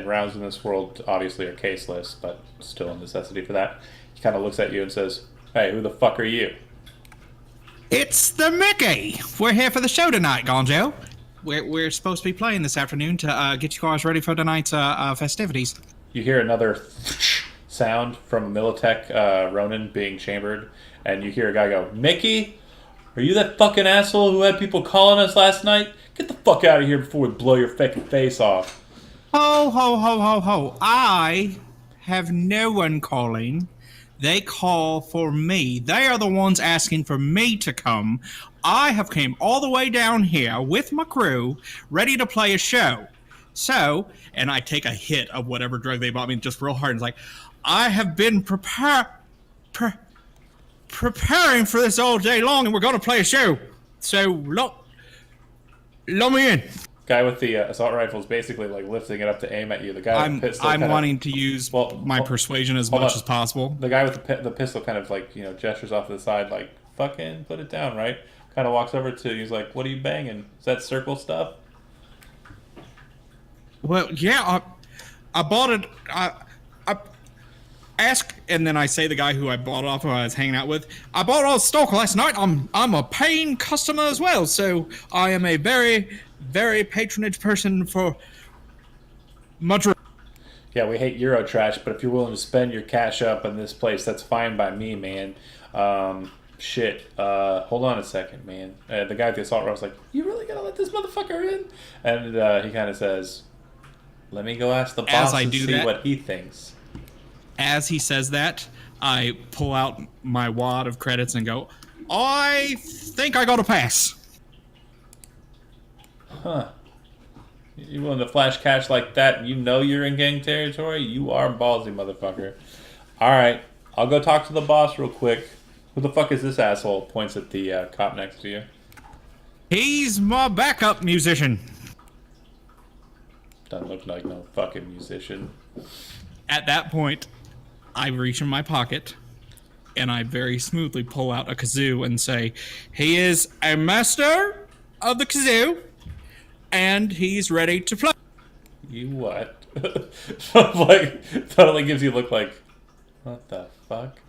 [SPEAKER 1] rounds in this world obviously are caseless, but still a necessity for that. He kind of looks at you and says, "Hey, who the fuck are you?"
[SPEAKER 7] It's the Mickey! We're here for the show tonight, Gonzo. We're supposed to be playing this afternoon to get you guys ready for tonight's festivities.
[SPEAKER 1] You hear another sound from a Militech Ronin being chambered, and you hear a guy go, "Mickey, are you that fucking asshole who had people calling us last night? Get the fuck out of here before we blow your fucking face off."
[SPEAKER 7] Ho, ho, ho, ho, ho. I have no one calling. They call for me. They are the ones asking for me to come. I have came all the way down here with my crew, ready to play a show. So, and I take a hit of whatever drug they bought me just real hard. And it's like, I have been preparing for this all day long, and we're going to play a show. So, let me in.
[SPEAKER 1] Guy with the assault rifle is basically like lifting it up to aim at you. The guy with the pistol.
[SPEAKER 7] I'm wanting to use my persuasion as much as possible.
[SPEAKER 1] The guy with the pistol kind of like gestures off to the side, like fucking put it down, right? Kind of walks over to you. He's like, "What are you banging? Is that circle stuff?"
[SPEAKER 7] Well, yeah, I bought it. I ask, and then I say the guy who I bought it off, who I was hanging out with. I bought it off stock last night. I'm a paying customer as well, so I am a very, very patronage person for Madrid.
[SPEAKER 1] Yeah, we hate Euro trash, but if you're willing to spend your cash up in this place, that's fine by me, man. Hold on a second, man. The guy with the assault rifle was like, "You really gonna let this motherfucker in?" And he kind of says, "Let me go ask the boss and see what he thinks."
[SPEAKER 7] As he says that, I pull out my wad of credits and go, "I think I got a pass."
[SPEAKER 1] Huh. You willing to flash cash like that and you know you're in gang territory? You are ballsy, motherfucker. Alright, I'll go talk to the boss real quick. Who the fuck is this asshole? Points at the cop next to you.
[SPEAKER 7] He's my backup musician.
[SPEAKER 1] Doesn't look like no fucking musician.
[SPEAKER 7] At that point, I reach in my pocket and I very smoothly pull out a kazoo and say, "He is a master of the kazoo and he's ready to play."
[SPEAKER 1] You what? Like, totally gives you a look like, what the fuck?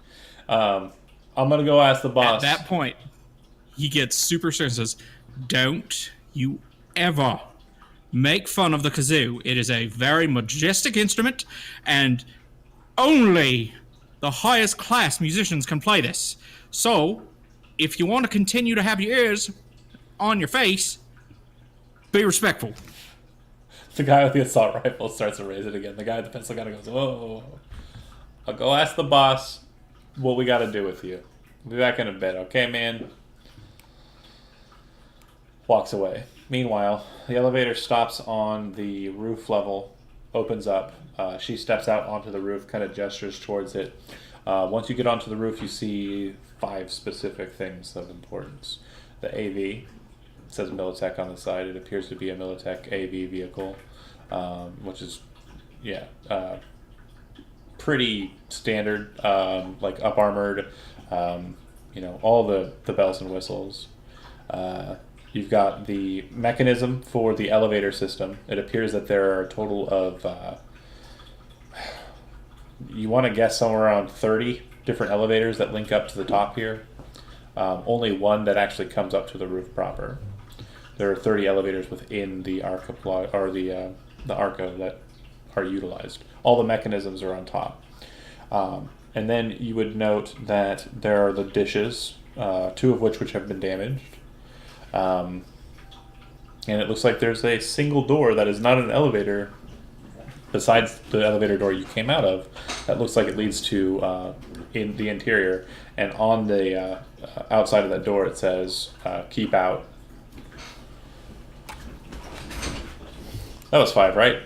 [SPEAKER 1] I'm gonna go ask the boss.
[SPEAKER 7] At that point, he gets super serious and says, "Don't you ever make fun of the kazoo. It is a very majestic instrument, and only the highest class musicians can play this. So, if you want to continue to have your ears on your face, be respectful."
[SPEAKER 1] The guy with the assault rifle starts to raise it again. The guy with the pencil gun goes, "Whoa. I'll go ask the boss what we gotta do with you. Be back in a bit, okay, man?" Walks away. Meanwhile, the elevator stops on the roof level opens up. She steps out onto the roof, kind of gestures towards it. Once you get onto the roof, you see 5 specific things of importance. The AV, it says Militech on the side. It appears to be a Militech AV vehicle, which is, pretty standard, like up armored, all the bells and whistles. You've got the mechanism for the elevator system. It appears that there are a total of, you want to guess somewhere around 30 different elevators that link up to the top here. Only one that actually comes up to the roof proper. There are 30 elevators within the Arca or the Arca that are utilized. All the mechanisms are on top. And then you would note that there are the dishes, 2 of which have been damaged. And it looks like there's a single door that is not an elevator besides the elevator door you came out of. That looks like it leads to in the interior. And on the outside of that door it says, keep out. That was 5, right?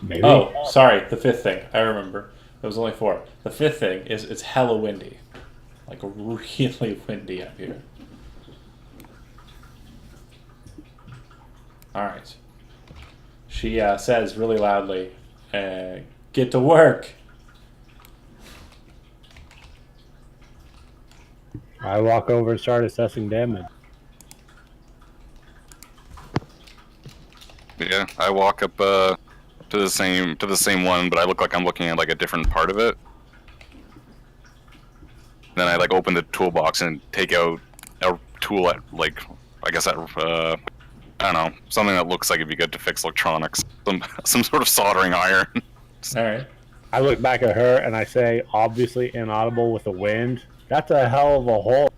[SPEAKER 3] Maybe.
[SPEAKER 1] Oh, sorry, the 5th thing. I remember. There was only 4. The 5th thing is it's hella windy. Like really windy up here. Alright. She says really loudly, get to work.
[SPEAKER 3] I walk over and start assessing damage.
[SPEAKER 5] Yeah, I walk up to the same one, but I look like I'm looking at like a different part of it. Then I like open the toolbox and take out a tool at like I don't know, something that looks like it'd be good to fix electronics. Some sort of soldering iron.
[SPEAKER 1] Alright.
[SPEAKER 3] I look back at her and I say, obviously inaudible with the wind, that's a hell of a hole.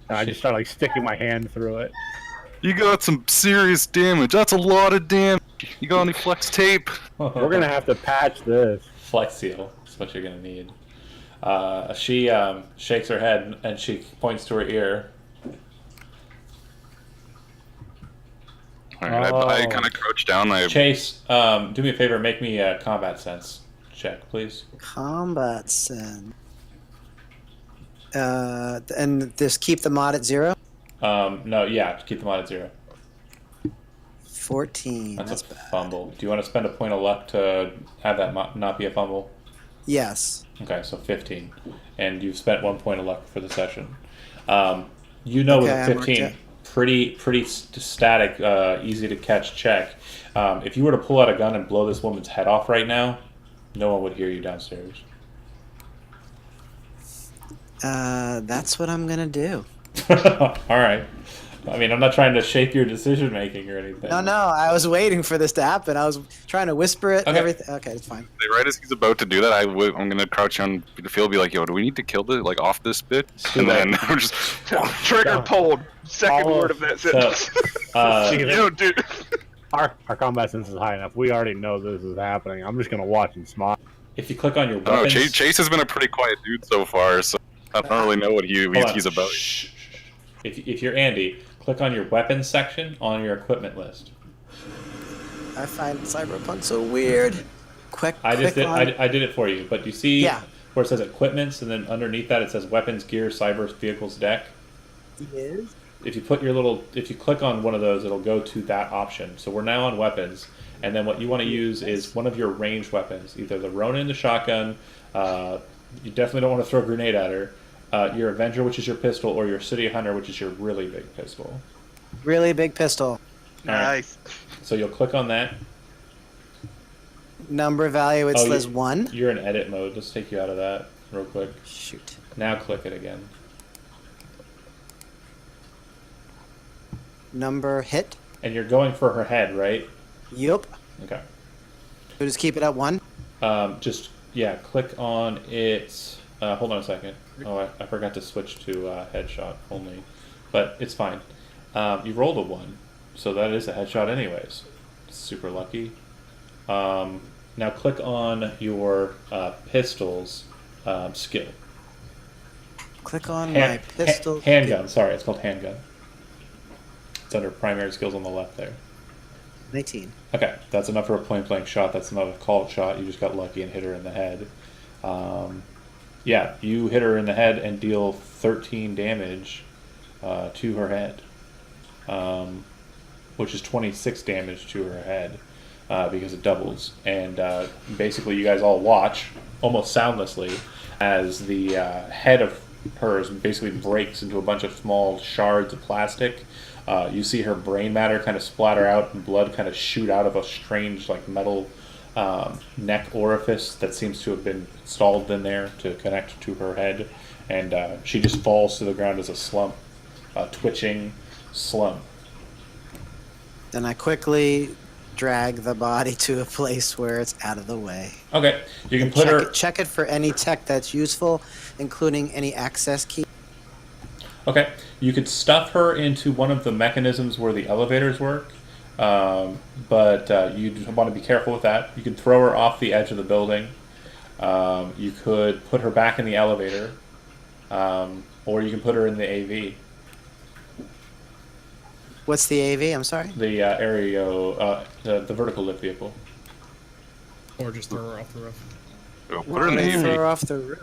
[SPEAKER 3] And I just start like sticking my hand through it.
[SPEAKER 5] You got some serious damage. That's a lot of damage. You got any flex tape?
[SPEAKER 3] We're gonna have to patch this.
[SPEAKER 1] Flex seal is what you're gonna need. She shakes her head and she points to her ear.
[SPEAKER 5] Alright, I kind of crouch down.
[SPEAKER 1] Chase, do me a favor, make me a combat sense check, please.
[SPEAKER 4] Combat sense. And just keep the mod at 0?
[SPEAKER 1] No, yeah, keep the mod at 0.
[SPEAKER 4] 14.
[SPEAKER 1] That's a
[SPEAKER 4] bad.
[SPEAKER 1] fumble. Do you want to spend a point of luck to have that not be a fumble?
[SPEAKER 4] Yes.
[SPEAKER 1] Okay, so 15. And you've spent 1 point of luck for the session. With a 15, pretty static, easy to catch check. If you were to pull out a gun and blow this woman's head off right now, no one would hear you downstairs.
[SPEAKER 4] That's what I'm gonna do.
[SPEAKER 1] All right. I mean, I'm not trying to shape your decision making or anything.
[SPEAKER 4] No, I was waiting for this to happen. I was trying to whisper it and everything. Okay, it's fine.
[SPEAKER 5] Right as he's about to do that, I'm gonna crouch on the field, be like, "Yo, do we need to kill the off this bit?" And then we're just
[SPEAKER 2] trigger pulled. Second word of that sentence. Dude.
[SPEAKER 3] Our combat sense is high enough. We already know this is happening. I'm just gonna watch and smile.
[SPEAKER 1] If you click on your
[SPEAKER 5] weapons... I don't know, Chase has been a pretty quiet dude so far, so I don't really know what he's about.
[SPEAKER 1] Shh. If you're Andy, click on your weapons section on your equipment list.
[SPEAKER 4] I find Cyberpunk so weird.
[SPEAKER 1] I did it for you, but you see where it says equipments, and then underneath that it says weapons, gear, cyber, vehicles, deck.
[SPEAKER 4] Yes.
[SPEAKER 1] If you click on one of those, it'll go to that option. So we're now on weapons, and then what you want to use is one of your ranged weapons, either the Ronin, the shotgun. You definitely don't want to throw a grenade at her. Your Avenger, which is your pistol, or your City Hunter, which is your really big pistol.
[SPEAKER 4] Really big pistol.
[SPEAKER 2] Nice.
[SPEAKER 1] So you'll click on that.
[SPEAKER 4] Number value, it says 1.
[SPEAKER 1] You're in edit mode. Let's take you out of that real quick.
[SPEAKER 4] Shoot.
[SPEAKER 1] Now click it again.
[SPEAKER 4] Number hit.
[SPEAKER 1] And you're going for her head, right?
[SPEAKER 4] Yup.
[SPEAKER 1] Okay.
[SPEAKER 4] So just keep it at 1?
[SPEAKER 1] Click on it. Hold on a second. Oh, I forgot to switch to headshot only. But it's fine. You rolled a 1. So that is a headshot anyways. Super lucky. Now click on your pistol's skill.
[SPEAKER 4] Click on my pistol.
[SPEAKER 1] Handgun. Sorry, it's called handgun. It's under primary skills on the left there.
[SPEAKER 4] 19.
[SPEAKER 1] Okay, that's enough for a point-blank shot. That's not a called shot. You just got lucky and hit her in the head. Yeah, you hit her in the head and deal 13 damage to her head, which is 26 damage to her head because it doubles. And basically, you guys all watch, almost soundlessly, as the head of hers basically breaks into a bunch of small shards of plastic. You see her brain matter kind of splatter out and blood kind of shoot out of a strange like metal neck orifice that seems to have been installed in there to connect to her head. And she just falls to the ground as a slump, a twitching slump.
[SPEAKER 4] Then I quickly drag the body to a place where it's out of the way.
[SPEAKER 1] Okay, you can put her...
[SPEAKER 4] Check it for any tech that's useful, including any access key.
[SPEAKER 1] Okay, you could stuff her into one of the mechanisms where the elevators work, but you'd want to be careful with that. You could throw her off the edge of the building. You could put her back in the elevator, or you can put her in the AV.
[SPEAKER 4] What's the AV? I'm sorry?
[SPEAKER 1] The Aereo, the vertical lift vehicle.
[SPEAKER 7] Or just throw her off the roof.
[SPEAKER 5] Put her in the
[SPEAKER 4] Throw
[SPEAKER 5] AV.
[SPEAKER 4] her off the roof.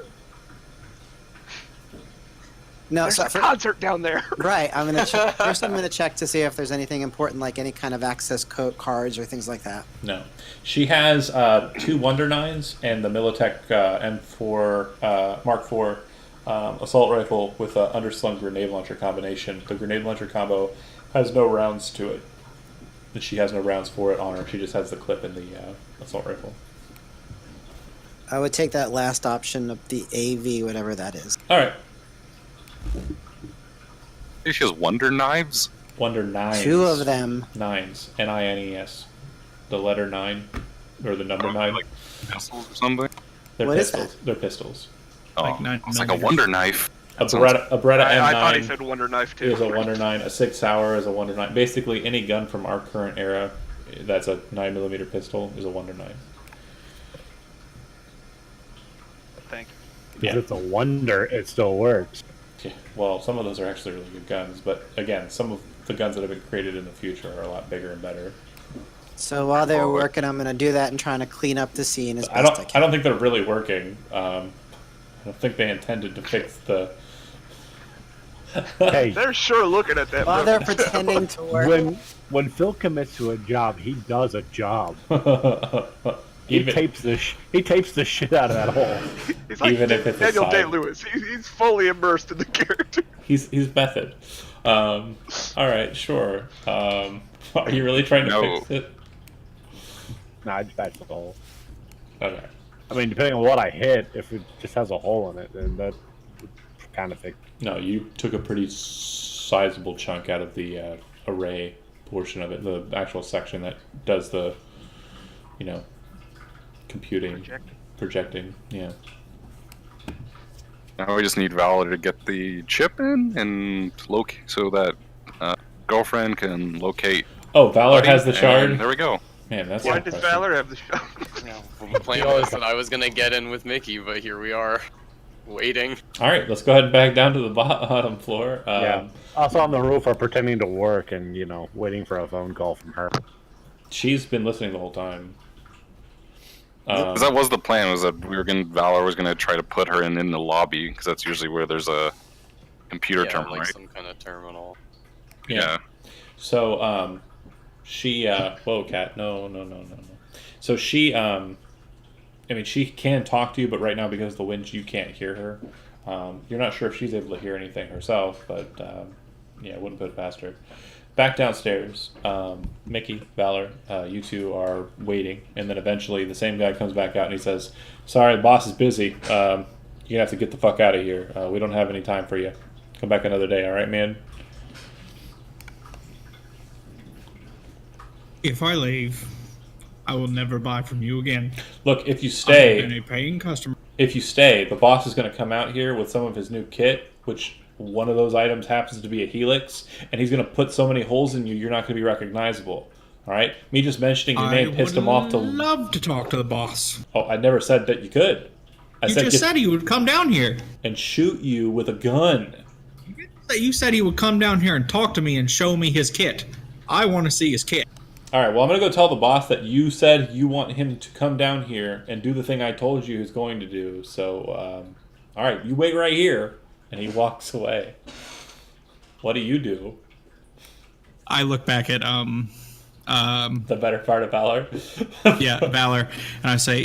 [SPEAKER 4] No,
[SPEAKER 2] There's
[SPEAKER 4] so
[SPEAKER 2] a concert down there.
[SPEAKER 4] right. I'm gonna check. First, I'm gonna check to see if there's anything important, like any kind of access code cards or things like that.
[SPEAKER 1] No. She has 2 Wonder 9s and the Militech M4 Mark IV assault rifle with an underslung grenade launcher combination. The grenade launcher combo has no rounds to it. And she has no rounds for it on her. She just has the clip in the assault rifle.
[SPEAKER 4] I would take that last option of the AV, whatever that is.
[SPEAKER 1] All right.
[SPEAKER 5] She has Wonder Knives?
[SPEAKER 1] Wonder 9s.
[SPEAKER 4] 2 of them.
[SPEAKER 1] 9s. N-I-N-E-S. The letter 9. Or the number 9.
[SPEAKER 5] Like pistols or something?
[SPEAKER 1] They're
[SPEAKER 4] What is
[SPEAKER 1] pistols. They're pistols.
[SPEAKER 5] Oh,
[SPEAKER 7] Like nine-
[SPEAKER 5] it's like a Wonder Knife.
[SPEAKER 1] A Beretta M9
[SPEAKER 2] I thought he said Wonder Knife too.
[SPEAKER 1] is a Wonder 9. A 6 Hour is a Wonder 9. Basically, any gun from our current era that's a 9mm pistol is a Wonder 9.
[SPEAKER 2] Thank you.
[SPEAKER 1] Yeah.
[SPEAKER 3] If it's a wonder, it still works.
[SPEAKER 1] Yeah, well, some of those are actually really good guns, but again, some of the guns that have been created in the future are a lot bigger and better.
[SPEAKER 4] So while they're working, I'm gonna do that and trying to clean up the scene as best I can.
[SPEAKER 1] I don't think they're really working. I don't think they intended to fix the.
[SPEAKER 3] Hey,
[SPEAKER 2] They're sure looking at that.
[SPEAKER 4] While they're
[SPEAKER 2] movie.
[SPEAKER 4] pretending to work.
[SPEAKER 3] when Phil commits to a job, he does a job. He
[SPEAKER 1] Even-
[SPEAKER 3] tapes the shit out of that hole.
[SPEAKER 2] He's like
[SPEAKER 1] even if it's a
[SPEAKER 2] Daniel
[SPEAKER 1] side.
[SPEAKER 2] Day-Lewis. He's fully immersed in the character.
[SPEAKER 1] He's method. All right, sure. Are you really trying to
[SPEAKER 5] No.
[SPEAKER 1] fix it?
[SPEAKER 3] Nah, I just patch the hole.
[SPEAKER 1] Okay.
[SPEAKER 3] I mean, depending on what I hit, if it just has a hole in it, then that would kind of fix.
[SPEAKER 1] No, you took a pretty sizable chunk out of the array portion of it, the actual section that does the, computing, projecting. Yeah.
[SPEAKER 5] Now we just need Valor to get the chip in and locate so that girlfriend can locate.
[SPEAKER 1] Oh, Valor
[SPEAKER 5] Buddy,
[SPEAKER 1] has the shard.
[SPEAKER 5] and there we go.
[SPEAKER 1] Man, that's
[SPEAKER 2] Why does
[SPEAKER 1] impressive.
[SPEAKER 2] Valor have the shot?
[SPEAKER 6] The plan was that I was gonna get in with Mickey, but here we are, waiting.
[SPEAKER 1] All right, let's go ahead and back down to the bottom floor.
[SPEAKER 3] Yeah. Us on the roof are pretending to work and waiting for a phone call from her.
[SPEAKER 1] She's been listening the whole time.
[SPEAKER 5] 'Cause that was the plan. Was that Valor was gonna try to put her in the lobby because that's usually where there's a computer
[SPEAKER 6] Yeah,
[SPEAKER 5] terminal,
[SPEAKER 6] like
[SPEAKER 5] right?
[SPEAKER 6] some kind of terminal.
[SPEAKER 1] Yeah. So, she, whoa, cat, no. So she, she can talk to you, but right now because of the wind, you can't hear her. You're not sure if she's able to hear anything herself, but, I wouldn't put it past her. Back downstairs, Mickey, Valor, you two are waiting, and then eventually the same guy comes back out and he says, "Sorry, the boss is busy. You're gonna have to get the fuck out of here. We don't have any time for you. Come back another day, all right, man?"
[SPEAKER 7] If I leave, I will never buy from you again.
[SPEAKER 1] Look, if you
[SPEAKER 7] I've
[SPEAKER 1] stay,
[SPEAKER 7] been a paying customer.
[SPEAKER 1] the boss is going to come out here with some of his new kit, which one of those items happens to be a helix, and he's going to put so many holes in you, you're not going to be recognizable. All right? Me just mentioning your name pissed him off to...
[SPEAKER 7] love to talk to the boss.
[SPEAKER 1] Oh, I never said that you could. I
[SPEAKER 7] You
[SPEAKER 1] said
[SPEAKER 7] just said he would come down here.
[SPEAKER 1] and shoot you with a gun.
[SPEAKER 7] You said he would come down here and talk to me and show me his kit. I want to see his kit.
[SPEAKER 1] All right. Well, I'm gonna go tell the boss that you said you want him to come down here and do the thing I told you he's going to do. So, all right, you wait right here, and he walks away. What do you do?
[SPEAKER 7] I look back at
[SPEAKER 1] The better part of Valor.
[SPEAKER 7] yeah, Valor, and I say,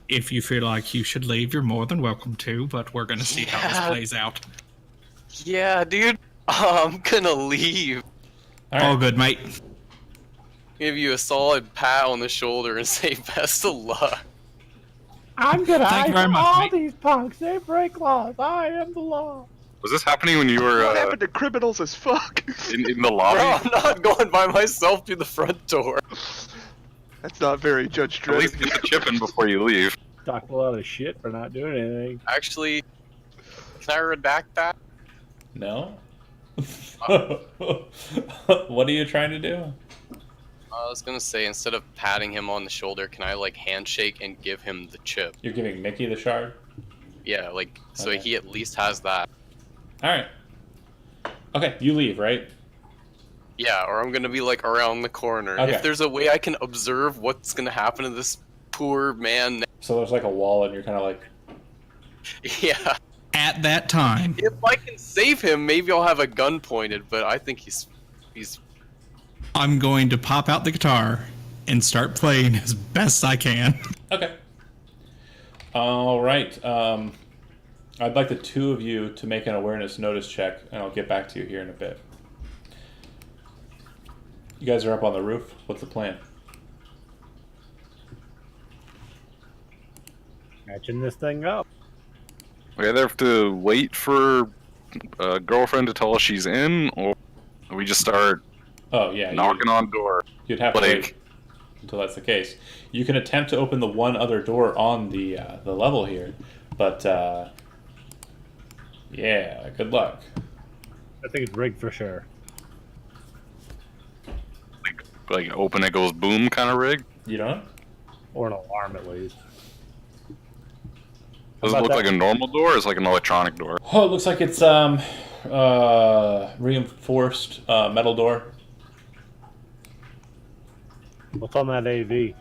[SPEAKER 7] if you feel like you should leave, you're more than welcome to, but we're gonna see how this plays out.
[SPEAKER 6] Yeah, dude. I'm gonna leave.
[SPEAKER 7] All good, mate.
[SPEAKER 6] Give you a solid pat on the shoulder and say best of luck.
[SPEAKER 3] I'm gonna
[SPEAKER 7] Thank you very much,
[SPEAKER 3] all
[SPEAKER 7] mate.
[SPEAKER 3] these punks. They break laws. I am the law.
[SPEAKER 5] Was this happening when you were
[SPEAKER 2] What happened to criminals as fuck?
[SPEAKER 5] in the lobby?
[SPEAKER 6] Bro, I'm not going by myself through the front door.
[SPEAKER 2] That's not very Judge
[SPEAKER 5] At least
[SPEAKER 2] Dredd.
[SPEAKER 5] get the chip in before you leave.
[SPEAKER 3] Talk a lot of shit for not doing anything.
[SPEAKER 6] Actually, can I redact that?
[SPEAKER 1] No. What are you trying to do?
[SPEAKER 6] I was gonna say, instead of patting him on the shoulder, can I like handshake and give him the chip?
[SPEAKER 1] You're giving Mickey the shard?
[SPEAKER 6] Yeah, like so
[SPEAKER 1] Okay.
[SPEAKER 6] he at least has that.
[SPEAKER 1] Alright. Okay, you leave, right?
[SPEAKER 6] Yeah, or I'm gonna be like around the corner.
[SPEAKER 1] Okay.
[SPEAKER 6] If there's a way I can observe what's gonna happen to this poor man.
[SPEAKER 1] So there's like a wall and you're kind of like...
[SPEAKER 6] Yeah.
[SPEAKER 7] At that time,
[SPEAKER 6] If I can save him, maybe I'll have a gun pointed, but I think he's
[SPEAKER 7] I'm going to pop out the guitar and start playing as best I can.
[SPEAKER 1] Okay. Alright. I'd like the two of you to make an awareness notice check, and I'll get back to you here in a bit. You guys are up on the roof. What's the plan?
[SPEAKER 3] Matching this thing up.
[SPEAKER 5] We either have to wait for a girlfriend to tell us she's in, or we just start
[SPEAKER 1] Oh, yeah.
[SPEAKER 5] knocking on door.
[SPEAKER 1] You'd have to wait until that's the case. You can attempt to open the one other door on the level here, but yeah, good luck.
[SPEAKER 3] I think it's rigged for sure.
[SPEAKER 5] Like open it goes boom kind of rig.
[SPEAKER 1] You don't?
[SPEAKER 3] Or an alarm at least.
[SPEAKER 5] Does it
[SPEAKER 3] about
[SPEAKER 5] look
[SPEAKER 3] that?
[SPEAKER 5] like a normal door or is it like an electronic door?
[SPEAKER 1] Oh, it looks like it's reinforced metal door.
[SPEAKER 3] What's on that AV?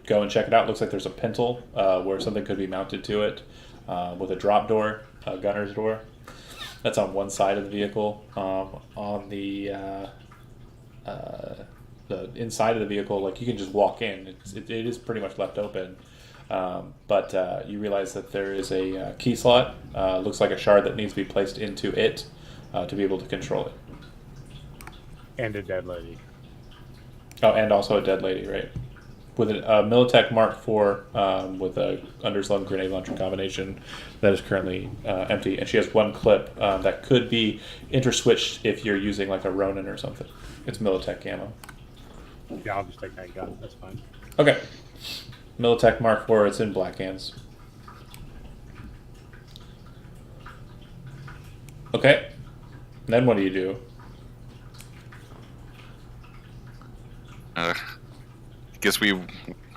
[SPEAKER 1] Go and check it out. Looks like there's a pintle where something could be mounted to it with a drop door, a gunner's door. That's on one side of the vehicle. On the inside of the vehicle, like you can just walk in. It is pretty much left open. But you realize that there is a key slot. Looks like a shard that needs to be placed into it to be able to control it.
[SPEAKER 3] And a dead lady.
[SPEAKER 1] Oh, and also a dead lady, right? With a Militech Mark IV with a underslung grenade launcher combination that is currently empty, and she has one clip that could be interswitched if you're using like a Ronin or something. It's Militech ammo.
[SPEAKER 3] Yeah, I'll just take that gun. That's fine.
[SPEAKER 1] Okay. Militech Mark IV, it's in black hands. Okay. Then what do you do?
[SPEAKER 5] Guess we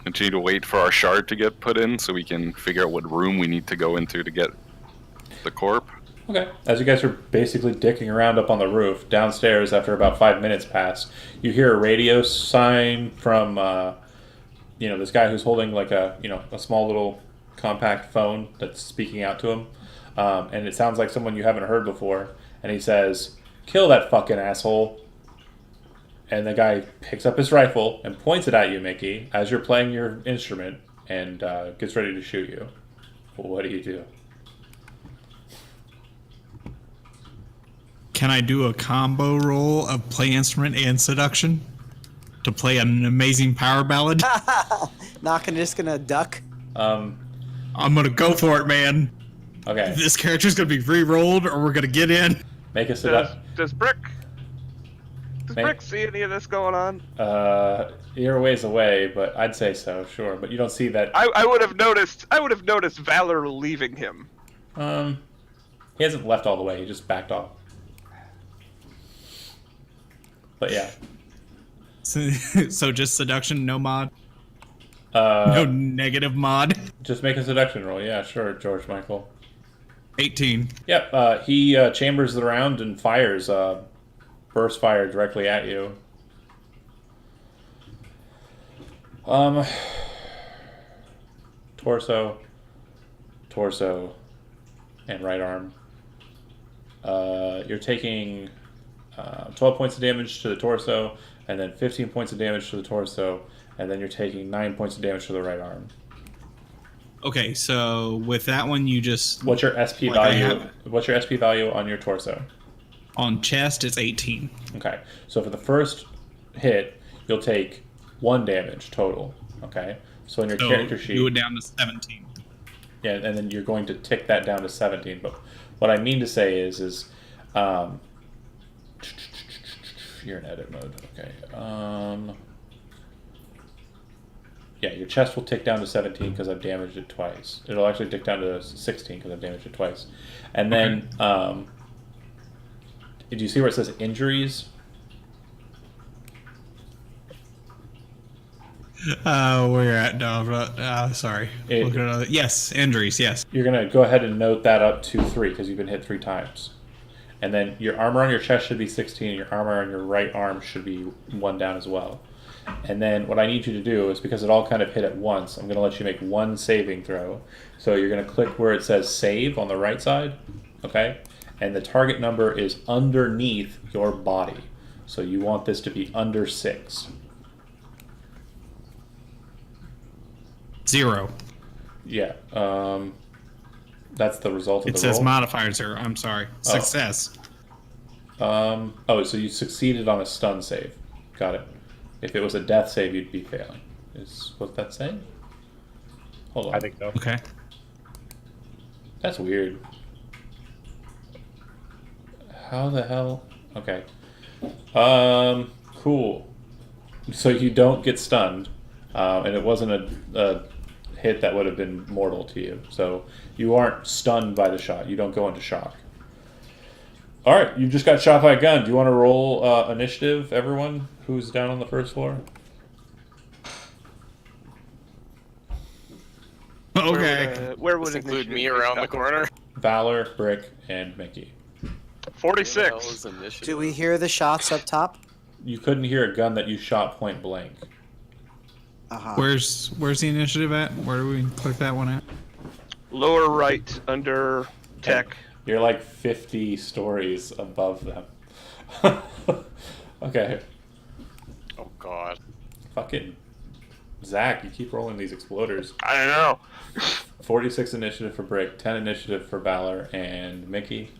[SPEAKER 5] continue to wait for our shard to get put in so we can figure out what room we need to go into to get the corp.
[SPEAKER 1] Okay. As you guys are basically dicking around up on the roof, downstairs after about 5 minutes pass, you hear a radio sign from, this guy who's holding like a small little compact phone that's speaking out to him. And it sounds like someone you haven't heard before. And he says, "Kill that fucking asshole." And the guy picks up his rifle and points it at you, Mickey, as you're playing your instrument, and gets ready to shoot you. What do you do?
[SPEAKER 7] Can I do a combo roll of play instrument and seduction to play an amazing power ballad?
[SPEAKER 4] Just gonna duck.
[SPEAKER 1] Um,
[SPEAKER 7] I'm gonna go for it, man.
[SPEAKER 1] okay.
[SPEAKER 7] This character's gonna be re-rolled, or we're gonna get in.
[SPEAKER 1] Make a seduction.
[SPEAKER 2] Does Brick see any of this going on?
[SPEAKER 1] You're a ways away, but I'd say so, sure. But you don't see that.
[SPEAKER 2] I would have noticed Valor leaving him.
[SPEAKER 1] He hasn't left all the way. He just backed off. But yeah.
[SPEAKER 7] So just seduction, no mod,
[SPEAKER 1] Uh,
[SPEAKER 7] no negative mod.
[SPEAKER 1] Just make a seduction roll. Yeah, sure, George Michael.
[SPEAKER 7] 18.
[SPEAKER 1] Yep. He chambers the round and fires burst fire directly at you. Torso, and right arm. You're taking 12 points of damage to the torso, and then 15 points of damage to the torso, and then you're taking 9 points of damage to the right arm.
[SPEAKER 7] Okay, so with that one, you just...
[SPEAKER 1] What's your SP value? What's your SP value on your torso?
[SPEAKER 7] On chest, it's 18.
[SPEAKER 1] Okay, so for the first hit, you'll take 1 damage total. Okay, so in your character sheet,
[SPEAKER 7] you go down to 17.
[SPEAKER 1] Yeah, and then you're going to tick that down to 17. But what I mean to say is you're in edit mode. Okay. Yeah, your chest will tick down to 17 because I've damaged it twice. It'll actually tick down to 16 because I've damaged it twice. And then, do you see where it says injuries?
[SPEAKER 7] We're at sorry. Yes, injuries. Yes.
[SPEAKER 1] You're gonna go ahead and note that up to 3 because you've been hit 3 times. And then your armor on your chest should be 16. And your armor on your right arm should be 1 down as well. And then what I need you to do is, because it all kind of hit at once, I'm going to let you make 1 saving throw. So you're going to click where it says save on the right side, okay? And the target number is underneath your body. So you want this to be under 6.
[SPEAKER 7] 0.
[SPEAKER 1] Yeah. That's the result of the roll.
[SPEAKER 7] It says modifier 0. I'm sorry. Success.
[SPEAKER 1] So you succeeded on a stun save. Got it. If it was a death save, you'd be failing. Is what that's saying? Hold on.
[SPEAKER 3] I think so.
[SPEAKER 7] Okay.
[SPEAKER 1] That's weird. How the hell? Okay. Cool. So you don't get stunned, and it wasn't a hit that would have been mortal to you. So you aren't stunned by the shot. You don't go into shock. All right, you just got shot by a gun. Do you want to roll initiative, everyone who's down on the first floor?
[SPEAKER 7] Okay.
[SPEAKER 2] Where would
[SPEAKER 6] Does
[SPEAKER 2] it
[SPEAKER 6] include me around the corner?
[SPEAKER 1] Valor, Brick, and Mickey.
[SPEAKER 2] 46.
[SPEAKER 4] Do we hear the shots up top?
[SPEAKER 1] You couldn't hear a gun that you shot point blank.
[SPEAKER 7] Where's the initiative at? Where do we click that one at?
[SPEAKER 2] Lower right under tech.
[SPEAKER 1] You're like 50 stories above them. Okay.
[SPEAKER 6] Oh god.
[SPEAKER 1] Fucking Zach, you keep rolling these exploders.
[SPEAKER 2] I don't know.
[SPEAKER 1] 46 initiative for Brick, 10 initiative for Valor, and Mickey.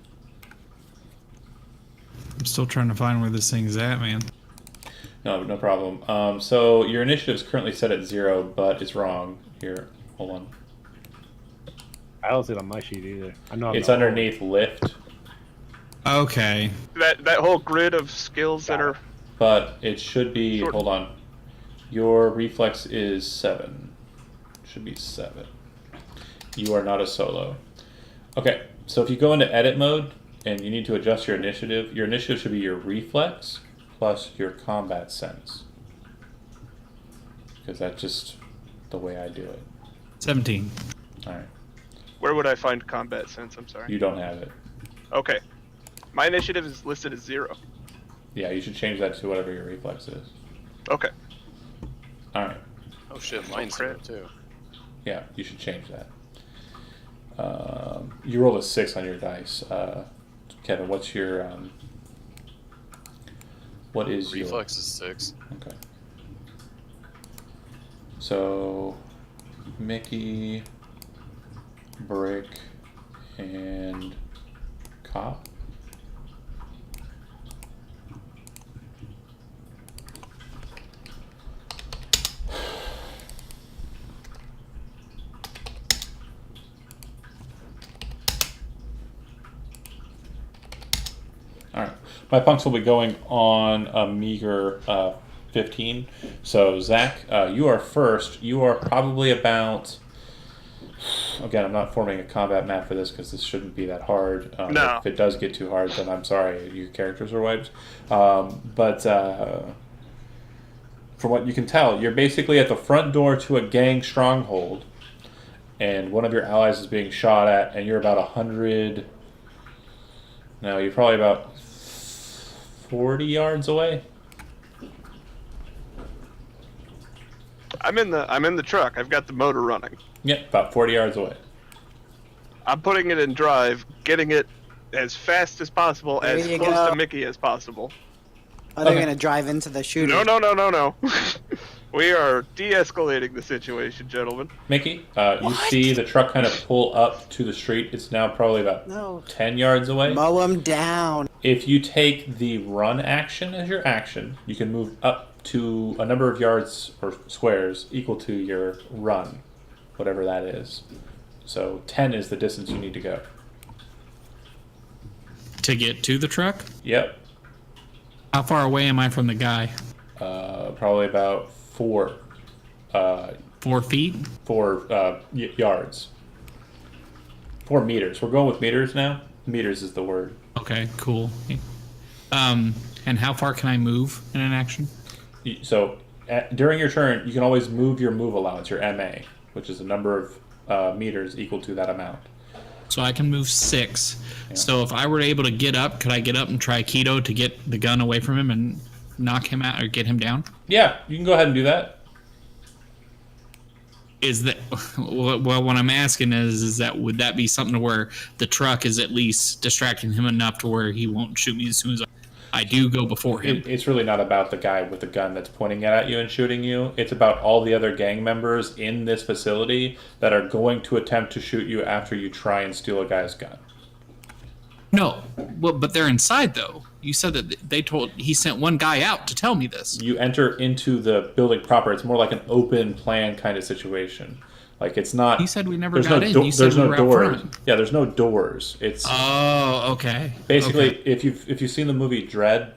[SPEAKER 7] I'm still trying to find where this thing's at, man.
[SPEAKER 1] No problem. So your initiative is currently set at 0, but it's wrong. Here, hold on.
[SPEAKER 3] I don't see it on my sheet either. I know
[SPEAKER 1] It's underneath lift.
[SPEAKER 7] Okay.
[SPEAKER 2] That whole grid of skills that are...
[SPEAKER 1] But it should be, hold on. Your reflex is 7. Should be 7. You are not a solo. Okay, so if you go into edit mode and you need to adjust your initiative should be your reflex plus your combat sense. Because that's just the way I do it.
[SPEAKER 7] 17.
[SPEAKER 1] Alright.
[SPEAKER 2] Where would I find combat sense? I'm sorry.
[SPEAKER 1] You don't have it.
[SPEAKER 2] Okay. My initiative is listed as 0.
[SPEAKER 1] Yeah, you should change that to whatever your reflex is.
[SPEAKER 2] Okay.
[SPEAKER 1] Alright.
[SPEAKER 6] Oh shit, mine's 0 too.
[SPEAKER 1] Yeah, you should change that. You rolled a 6 on your dice. Kevin, what's your... what is your...
[SPEAKER 6] Reflex is 6.
[SPEAKER 1] Okay. So, Mickey, Brick, and Cop. Alright, my punks will be going on a meager 15. So, Zach, you are first. You are probably about... Again, I'm not forming a combat map for this because this shouldn't be that hard.
[SPEAKER 2] No.
[SPEAKER 1] If it does get too hard, then I'm sorry, your characters are wiped. But from what you can tell, you're basically at the front door to a gang stronghold, and one of your allies is being shot at, and you're about 100... No, you're probably about 40 yards away.
[SPEAKER 2] I'm in the truck. I've got the motor running.
[SPEAKER 1] Yep, about 40 yards away.
[SPEAKER 2] I'm putting it in drive, getting it as fast as possible,
[SPEAKER 4] There
[SPEAKER 2] as
[SPEAKER 4] you
[SPEAKER 2] close
[SPEAKER 4] go.
[SPEAKER 2] to Mickey as possible.
[SPEAKER 4] Oh, they're
[SPEAKER 1] Okay.
[SPEAKER 4] gonna drive into the shooter.
[SPEAKER 2] No. We are de-escalating the situation, gentlemen.
[SPEAKER 1] Mickey, you see the truck kind of pull up to the street. It's now probably about
[SPEAKER 4] No.
[SPEAKER 1] 10 yards away.
[SPEAKER 4] Mow them down.
[SPEAKER 1] If you take the run action as your action, you can move up to a number of yards or squares equal to your run, whatever that is. So 10 is the distance you need to go.
[SPEAKER 7] To get to the truck?
[SPEAKER 1] Yep.
[SPEAKER 7] How far away am I from the guy?
[SPEAKER 1] Probably about 4
[SPEAKER 7] 4 feet?
[SPEAKER 1] yards. 4 meters. We're going with meters now. Meters is the word.
[SPEAKER 7] Okay, cool. And how far can I move in an action?
[SPEAKER 1] So during your turn, you can always move your move allowance, your MA, which is a number of meters equal to that amount.
[SPEAKER 7] So I can move 6.
[SPEAKER 1] Yeah.
[SPEAKER 7] So if I were able to get up, could I get up and try keto to get the gun away from him and knock him out or get him down?
[SPEAKER 1] Yeah, you can go ahead and do that.
[SPEAKER 7] Is that well? What I'm asking is that would that be something where the truck is at least distracting him enough to where he won't shoot me as soon as I do go before him?
[SPEAKER 1] It's really not about the guy with the gun that's pointing it at you and shooting you. It's about all the other gang members in this facility that are going to attempt to shoot you after you try and steal a guy's gun.
[SPEAKER 7] No, well, but they're inside though. You said that he sent one guy out to tell me this.
[SPEAKER 1] You enter into the building proper. It's more like an open plan kind of situation. Like it's not.
[SPEAKER 7] He said we never
[SPEAKER 1] there's
[SPEAKER 7] got
[SPEAKER 1] no
[SPEAKER 7] in. You said
[SPEAKER 1] there's
[SPEAKER 7] we
[SPEAKER 1] no
[SPEAKER 7] were out
[SPEAKER 1] doors.
[SPEAKER 7] front.
[SPEAKER 1] Yeah, there's no doors. It's
[SPEAKER 7] okay.
[SPEAKER 1] basically
[SPEAKER 7] Okay.
[SPEAKER 1] if you've seen the movie Dread,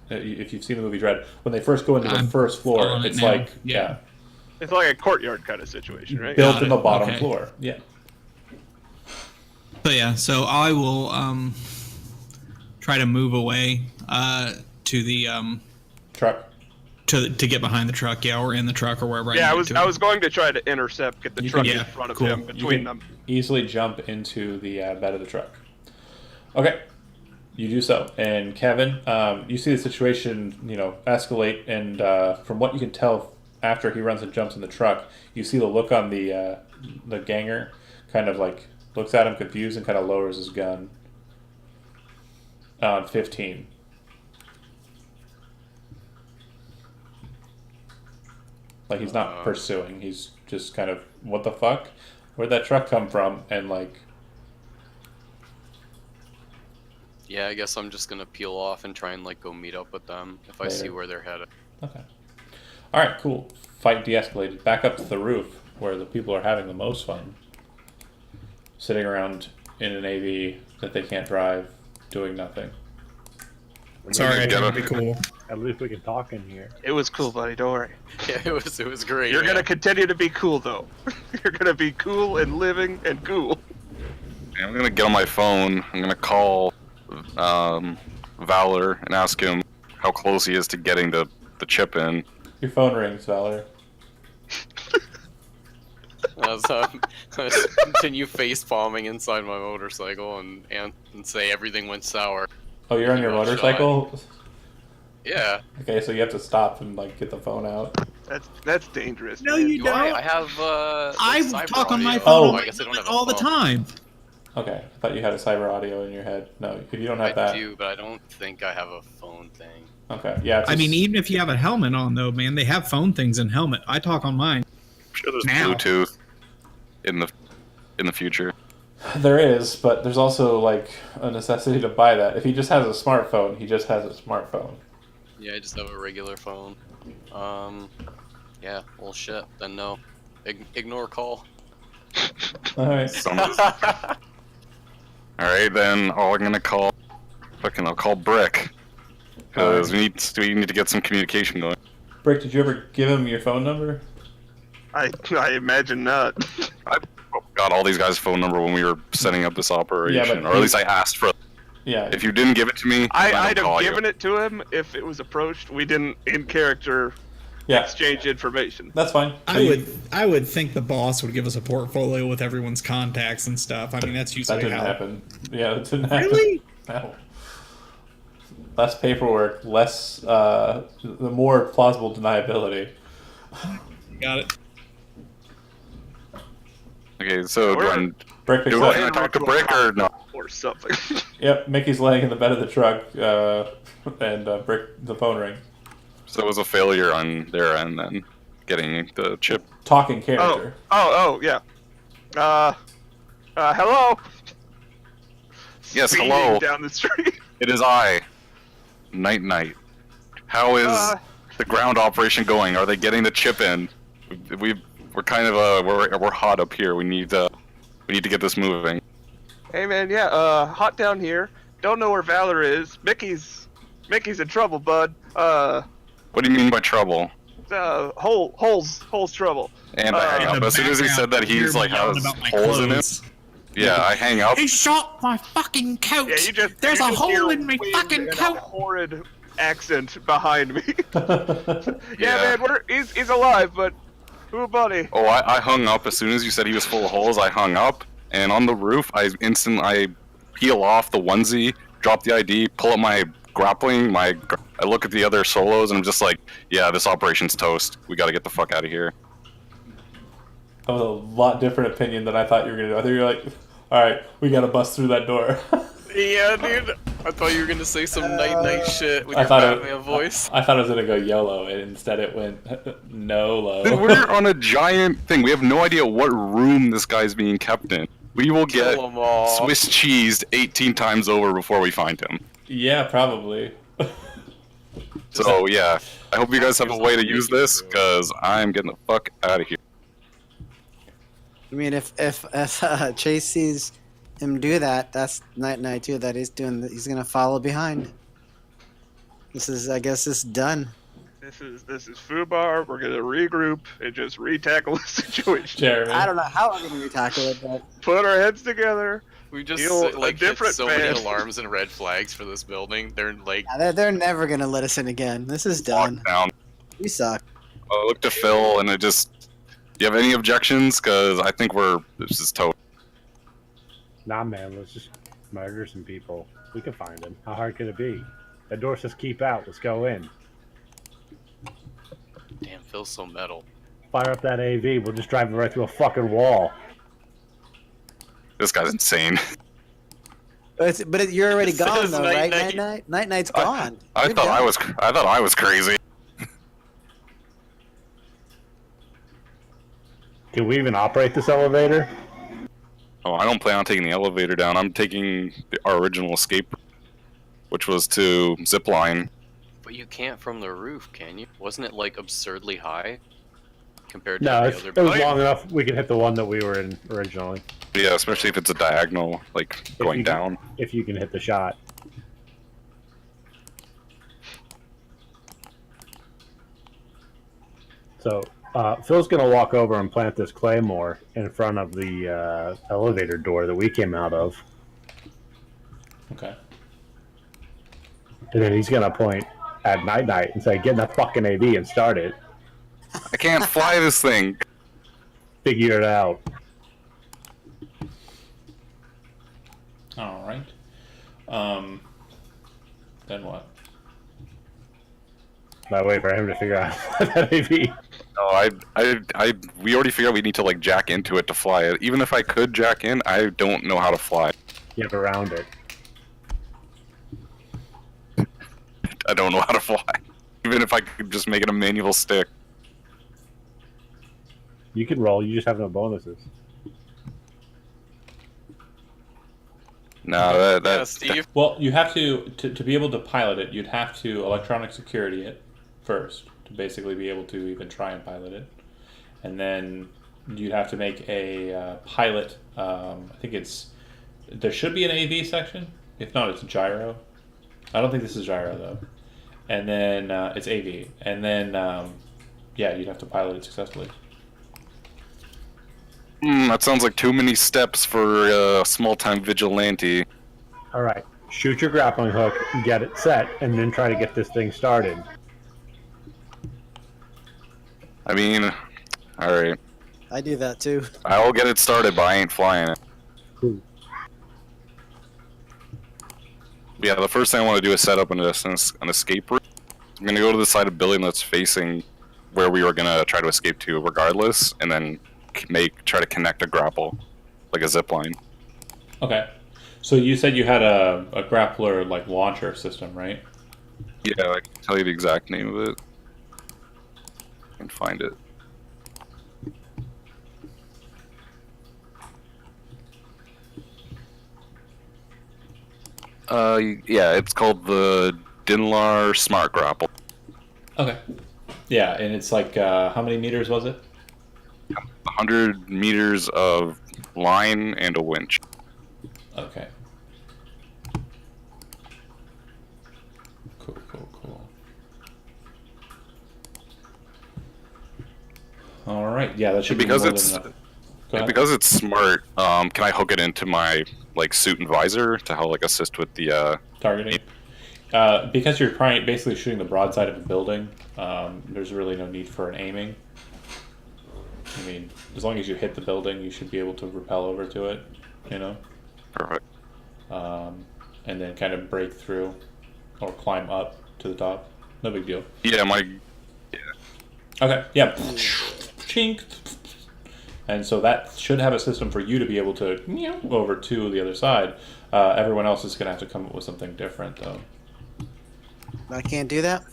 [SPEAKER 1] when they first go into the
[SPEAKER 7] I'm
[SPEAKER 1] first floor,
[SPEAKER 7] following it
[SPEAKER 1] it's
[SPEAKER 7] now.
[SPEAKER 1] like
[SPEAKER 7] Yeah.
[SPEAKER 2] It's like a courtyard kind of situation, right?
[SPEAKER 1] built
[SPEAKER 7] Got
[SPEAKER 1] in the
[SPEAKER 7] it.
[SPEAKER 1] bottom
[SPEAKER 7] Okay.
[SPEAKER 1] floor. Yeah.
[SPEAKER 7] So I will try to move away to the
[SPEAKER 1] Truck.
[SPEAKER 7] to get behind the truck, or in the truck or wherever.
[SPEAKER 2] Yeah,
[SPEAKER 7] I
[SPEAKER 2] I was going to try to intercept, get the
[SPEAKER 1] You
[SPEAKER 2] truck
[SPEAKER 1] can-
[SPEAKER 2] in front of
[SPEAKER 7] cool.
[SPEAKER 2] him,
[SPEAKER 1] You
[SPEAKER 2] between
[SPEAKER 1] can
[SPEAKER 2] them.
[SPEAKER 1] easily jump into the bed of the truck. Okay, you do so, and Kevin, you see the situation, escalate, and from what you can tell, after he runs and jumps in the truck, you see the look on the ganger, kind of like looks at him confused and kind of lowers his gun. On 15. Like he's not pursuing. He's just kind of, what the fuck? Where'd that truck come from? And like,
[SPEAKER 6] Yeah, I guess I'm just gonna peel off and try and like go meet up with them if I see
[SPEAKER 1] Later.
[SPEAKER 6] where they're headed.
[SPEAKER 1] okay. All right, cool. Fight de-escalated. Back up to the roof where the people are having the most fun. Sitting around in an AV that they can't drive, doing nothing.
[SPEAKER 7] Sorry, I
[SPEAKER 5] Get
[SPEAKER 7] didn't
[SPEAKER 5] it.
[SPEAKER 7] be cool.
[SPEAKER 3] At least we can talk in here.
[SPEAKER 2] It was cool, buddy. Don't worry.
[SPEAKER 6] Yeah, it was great.
[SPEAKER 2] You're
[SPEAKER 6] man.
[SPEAKER 2] gonna continue to be cool, though. You're gonna be cool and living and cool.
[SPEAKER 5] I'm gonna get on my phone. I'm gonna call Valor and ask him how close he is to getting the chip in.
[SPEAKER 1] Your phone rings, Valor.
[SPEAKER 6] I continue face palming inside my motorcycle and say everything went sour.
[SPEAKER 1] Oh, you're on your
[SPEAKER 6] Shot.
[SPEAKER 1] motorcycle?
[SPEAKER 6] Yeah.
[SPEAKER 1] Okay, so you have to stop and like get the phone out.
[SPEAKER 2] That's dangerous.
[SPEAKER 7] No,
[SPEAKER 2] man.
[SPEAKER 7] you
[SPEAKER 6] Do
[SPEAKER 7] don't.
[SPEAKER 6] I have
[SPEAKER 7] I
[SPEAKER 6] cyber
[SPEAKER 7] talk on my
[SPEAKER 6] audio.
[SPEAKER 7] phone
[SPEAKER 1] Oh.
[SPEAKER 6] I guess I don't have a
[SPEAKER 7] all the
[SPEAKER 6] phone.
[SPEAKER 7] time.
[SPEAKER 1] Okay, I thought you had a cyber audio in your head. No, if you don't have
[SPEAKER 6] I
[SPEAKER 1] that.
[SPEAKER 6] do, but I don't think I have a phone thing.
[SPEAKER 1] Okay, yeah. It's
[SPEAKER 7] I mean,
[SPEAKER 1] just-
[SPEAKER 7] even if you have a helmet on, though, man, they have phone things in helmet. I talk on mine.
[SPEAKER 5] I'm sure there's
[SPEAKER 7] Now.
[SPEAKER 5] Bluetooth in the future.
[SPEAKER 1] There is, but there's also like a necessity to buy that. If he just has a smartphone, he just has a smartphone.
[SPEAKER 6] Yeah, I just have a regular phone. Yeah, well shit, then no. Ignore call.
[SPEAKER 1] All right.
[SPEAKER 5] Alright, then I'm gonna call. I'll call Brick. Because we need to get some communication going.
[SPEAKER 1] Brick, did you ever give him your phone number?
[SPEAKER 2] I imagine not.
[SPEAKER 5] I got all these guys' phone number when we were setting up this operation,
[SPEAKER 1] but
[SPEAKER 5] or at least I asked for it.
[SPEAKER 1] Yeah.
[SPEAKER 5] If you didn't give it to me,
[SPEAKER 2] I'd
[SPEAKER 5] call
[SPEAKER 2] have
[SPEAKER 5] you.
[SPEAKER 2] given it to him if it was approached. We didn't, in character,
[SPEAKER 1] Yeah.
[SPEAKER 2] exchange information.
[SPEAKER 1] That's fine. So
[SPEAKER 7] I would think the boss would give us a portfolio with everyone's contacts and stuff. I mean, that's
[SPEAKER 1] That
[SPEAKER 7] usually
[SPEAKER 1] didn't
[SPEAKER 7] how.
[SPEAKER 1] happen. Yeah, that didn't happen.
[SPEAKER 7] Really?
[SPEAKER 1] No. Less paperwork, the more plausible deniability.
[SPEAKER 7] Got it.
[SPEAKER 5] Okay, so
[SPEAKER 1] Brick picks
[SPEAKER 5] do
[SPEAKER 1] up.
[SPEAKER 5] I talk to Brick or no?
[SPEAKER 2] Or something.
[SPEAKER 1] Yep, Mickey's laying in the bed of the truck, and Brick, the phone rings.
[SPEAKER 5] So it was a failure on their end then, getting the chip.
[SPEAKER 1] Talking character.
[SPEAKER 2] Oh, yeah. Hello?
[SPEAKER 5] Yes,
[SPEAKER 2] Speeding
[SPEAKER 5] hello.
[SPEAKER 2] down the street.
[SPEAKER 5] It is I, Night. How is the ground operation going? Are they getting the chip in? We're kind of we're hot up here. We need to get this moving.
[SPEAKER 2] Hey man, yeah, hot down here. Don't know where Valor is. Mickey's in trouble, bud.
[SPEAKER 5] What do you mean by trouble?
[SPEAKER 2] Holes trouble.
[SPEAKER 5] And I hang up as soon as he said that he's like has holes in it. Yeah, I hang up.
[SPEAKER 7] He shot my fucking coat.
[SPEAKER 2] Yeah,
[SPEAKER 7] There's a hole in my fucking coat.
[SPEAKER 2] A horrid accent behind me.
[SPEAKER 5] Yeah.
[SPEAKER 2] Man, he's alive, but who, buddy?
[SPEAKER 5] Oh, I hung up as soon as you said he was full of holes. I hung up, and on the roof, I peel off the onesie, drop the ID, pull up my grappling, I look at the other solos, and I'm just like, yeah, this operation's toast. We got to get the fuck out of here.
[SPEAKER 1] That was a lot different opinion than I thought you were gonna do. I think you're like, all right, we gotta bust through that door.
[SPEAKER 6] Yeah, dude. I thought you were gonna say some night shit with your Batman voice.
[SPEAKER 1] I thought it was gonna go YOLO, and instead it went NOLO.
[SPEAKER 5] Dude, we're on a giant thing. We have no idea what room this guy's being kept in. We will get Swiss cheesed 18 times over before we find him.
[SPEAKER 1] Yeah, probably.
[SPEAKER 5] So yeah, I hope you guys have a way to use this, because I'm getting the fuck out of here.
[SPEAKER 4] I mean, if Chase sees him do that, that's Night too. That he's gonna follow behind. I guess this is done.
[SPEAKER 2] This is Fubar. We're gonna regroup and just re-tackle the situation.
[SPEAKER 1] Jeremy.
[SPEAKER 4] I don't know how we're gonna tackle it, but
[SPEAKER 2] Put our heads together.
[SPEAKER 6] We just
[SPEAKER 2] Hit
[SPEAKER 6] hit so
[SPEAKER 2] band.
[SPEAKER 6] many alarms and red flags for this building. They're like,
[SPEAKER 4] they're never gonna let us in again. This is done.
[SPEAKER 5] Lockdown.
[SPEAKER 4] We suck.
[SPEAKER 5] I looked to Phil, and do you have any objections? Because I think this is toast.
[SPEAKER 3] Nah, man, let's just murder some people. We can find them. How hard could it be? The door says keep out. Let's go in.
[SPEAKER 6] damn, Phil's so metal.
[SPEAKER 3] Fire up that AV. We'll just drive it right through a fucking wall.
[SPEAKER 5] This guy's insane.
[SPEAKER 4] But you're already gone
[SPEAKER 6] Says
[SPEAKER 4] though, right?
[SPEAKER 6] Night.
[SPEAKER 4] Night's gone.
[SPEAKER 5] I thought I was crazy.
[SPEAKER 3] Can we even operate this elevator?
[SPEAKER 5] Oh, I don't plan on taking the elevator down. I'm taking our original escape, which was to zipline.
[SPEAKER 6] But you can't from the roof, can you? Wasn't it like absurdly high compared to
[SPEAKER 3] No,
[SPEAKER 6] the
[SPEAKER 3] it
[SPEAKER 6] other
[SPEAKER 3] was
[SPEAKER 6] buildings?
[SPEAKER 3] long enough. We could hit the one that we were in originally.
[SPEAKER 5] Yeah, especially if it's a diagonal, like going down.
[SPEAKER 3] If you can hit the shot. So Phil's gonna walk over and plant this claymore in front of the elevator door that we came out of,
[SPEAKER 1] Okay.
[SPEAKER 3] and then he's gonna point at Night and say, "Get in that fucking AV and start it."
[SPEAKER 5] I can't fly this thing.
[SPEAKER 3] Figure it out.
[SPEAKER 1] All right. Then what?
[SPEAKER 3] I wait for him to figure out that AV.
[SPEAKER 5] No, we already figured we need to like jack into it to fly it. Even if I could jack in, I don't know how to fly.
[SPEAKER 3] You have around it.
[SPEAKER 5] I don't know how to fly. Even if I could just make it a manual stick.
[SPEAKER 3] You can roll. You just have no bonuses.
[SPEAKER 5] No,
[SPEAKER 6] Yeah, Steve.
[SPEAKER 1] Well, you have to be able to pilot it. You'd have to electronic security it first to basically be able to even try and pilot it, and then you'd have to make a pilot. I think there should be an AV section. If not, it's gyro. I don't think this is gyro though. And then it's AV, and then yeah, you'd have to pilot it successfully.
[SPEAKER 5] That sounds like too many steps for a small-time vigilante.
[SPEAKER 3] All right. Shoot your grappling hook, get it set, and then try to get this thing started.
[SPEAKER 5] I mean, alright.
[SPEAKER 4] I do that too.
[SPEAKER 5] I will get it started, but I ain't flying it.
[SPEAKER 3] Cool.
[SPEAKER 5] Yeah, the first thing I want to do is set up an escape route. I'm going to go to the side of the building that's facing where we were gonna try to escape to, regardless, and then try to connect a grapple, like a zip line.
[SPEAKER 1] Okay. So you said you had a grappler like launcher system, right?
[SPEAKER 5] Yeah, I can tell you the exact name of it. I can find it. Yeah, it's called the Dinlar Smart Grapple.
[SPEAKER 1] Okay. Yeah, and it's like how many meters was it?
[SPEAKER 5] 100 meters of line and a winch.
[SPEAKER 1] Okay. Cool. All right. Yeah, that should be more than enough. Go ahead.
[SPEAKER 5] Because it's smart. Can I hook it into my like suit and visor to help like assist with the
[SPEAKER 1] targeting? Because you're basically shooting the broadside of a building, there's really no need for an aiming. I mean, as long as you hit the building, you should be able to rappel over to it, you know?
[SPEAKER 5] Perfect.
[SPEAKER 1] And then kind of break through or climb up to the top. No big deal.
[SPEAKER 5] Yeah,
[SPEAKER 1] Okay, yeah. Chink. And so that should have a system for you to be able to over to the other side. Everyone else is going to have to come up with something different, though.
[SPEAKER 4] I can't do that?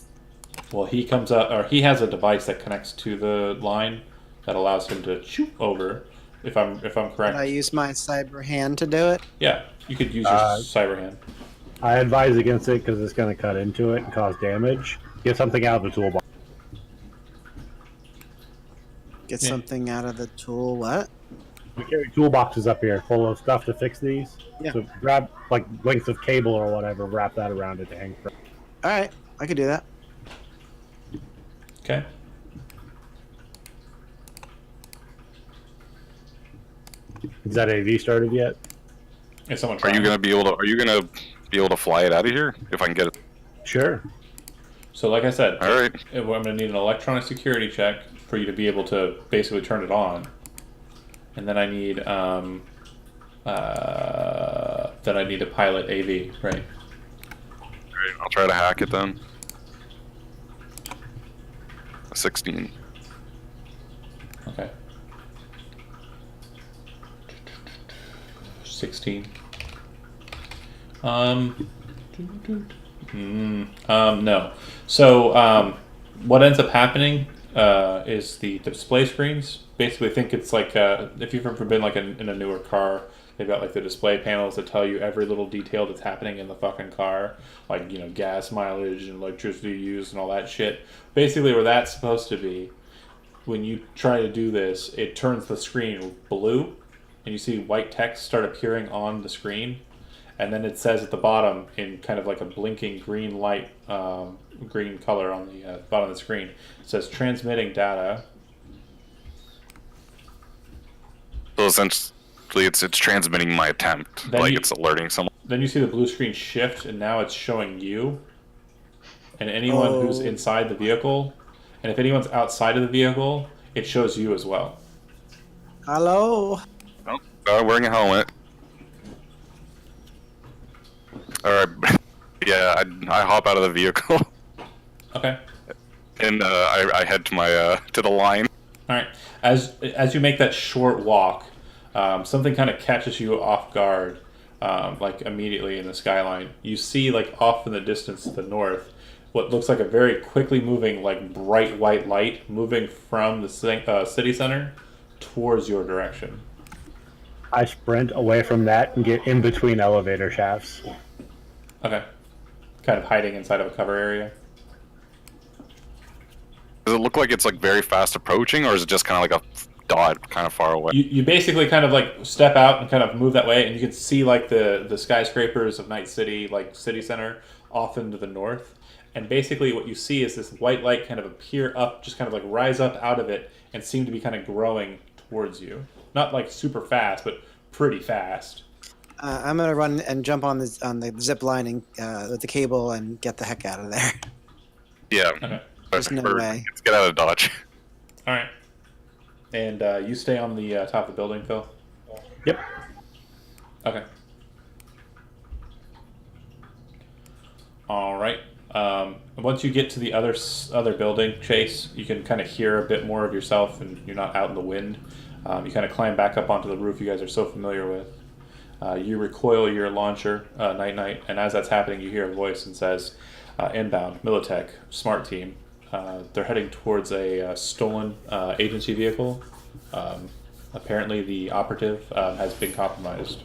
[SPEAKER 1] Well, he comes up, or he has a device that connects to the line that allows him to shoot over. If I'm correct.
[SPEAKER 4] Can I use my cyber hand to do it?
[SPEAKER 1] Yeah, you could use your cyber hand.
[SPEAKER 3] I advise against it because it's going to cut into it and cause damage. Get something out of the toolbox.
[SPEAKER 4] Get something out of the tool. What?
[SPEAKER 3] We carry toolboxes up here full of stuff to fix these.
[SPEAKER 4] Yeah.
[SPEAKER 3] So grab like lengths of cable or whatever, wrap that around it to hang from.
[SPEAKER 4] All right, I could do that.
[SPEAKER 1] Okay.
[SPEAKER 3] Is that AV started yet?
[SPEAKER 1] Is someone
[SPEAKER 5] Are you gonna be able to fly it out of here if I can get it?
[SPEAKER 3] Sure.
[SPEAKER 1] So like I said,
[SPEAKER 5] all right.
[SPEAKER 1] I'm going to need an electronic security check for you to be able to basically turn it on, and then I need a pilot AV, right?
[SPEAKER 5] Alright, I'll try to hack it then. A 16.
[SPEAKER 1] Okay. 16. No. So, what ends up happening is the display screens. Basically, think it's like if you've ever been like in a newer car, they've got like the display panels that tell you every little detail that's happening in the fucking car, like gas mileage and electricity use and all that shit. Basically, where that's supposed to be, when you try to do this, it turns the screen blue, and you see white text start appearing on the screen, and then it says at the bottom in kind of like a blinking green light, green color on the bottom of the screen, it says transmitting data.
[SPEAKER 5] So essentially, it's transmitting my attempt, then it's alerting someone.
[SPEAKER 1] Then you see the blue screen shift, and now it's showing you, and anyone who's inside the vehicle, and if anyone's outside of the vehicle, it shows you as well.
[SPEAKER 4] Hello.
[SPEAKER 5] Wearing a helmet. Alright, yeah, I hop out of the vehicle.
[SPEAKER 1] Okay.
[SPEAKER 5] And I head to my to the line.
[SPEAKER 1] Alright, as you make that short walk, something kind of catches you off guard, like immediately in the skyline. You see, like off in the distance to the north, what looks like a very quickly moving, like bright white light moving from the city center towards your direction.
[SPEAKER 3] I sprint away from that and get in between elevator shafts.
[SPEAKER 1] Okay. Kind of hiding inside of a cover area.
[SPEAKER 5] Does it look like it's like very fast approaching, or is it just kind of like a dot kind of far away?
[SPEAKER 1] You basically kind of like step out and kind of move that way, and you can see like the skyscrapers of Night City, like city center, off into the north. And basically what you see is this white light kind of appear up, just kind of like rise up out of it, and seem to be kind of growing towards you. Not like super fast, but pretty fast.
[SPEAKER 4] I'm gonna run and jump on the zip lining with the cable and get the heck out of there.
[SPEAKER 5] Yeah.
[SPEAKER 1] Okay.
[SPEAKER 4] There's no way.
[SPEAKER 5] Let's get out of Dodge.
[SPEAKER 1] All right. And you stay on the top of the building, Phil?
[SPEAKER 3] Yep.
[SPEAKER 1] Okay. All right. Once you get to the other building, Chase, you can kind of hear a bit more of yourself, and you're not out in the wind. You kind of climb back up onto the roof you guys are so familiar with. You recoil your launcher, Night, and as that's happening, you hear a voice and says, inbound, Militech, smart team. They're heading towards a stolen agency vehicle. Apparently the operative has been compromised.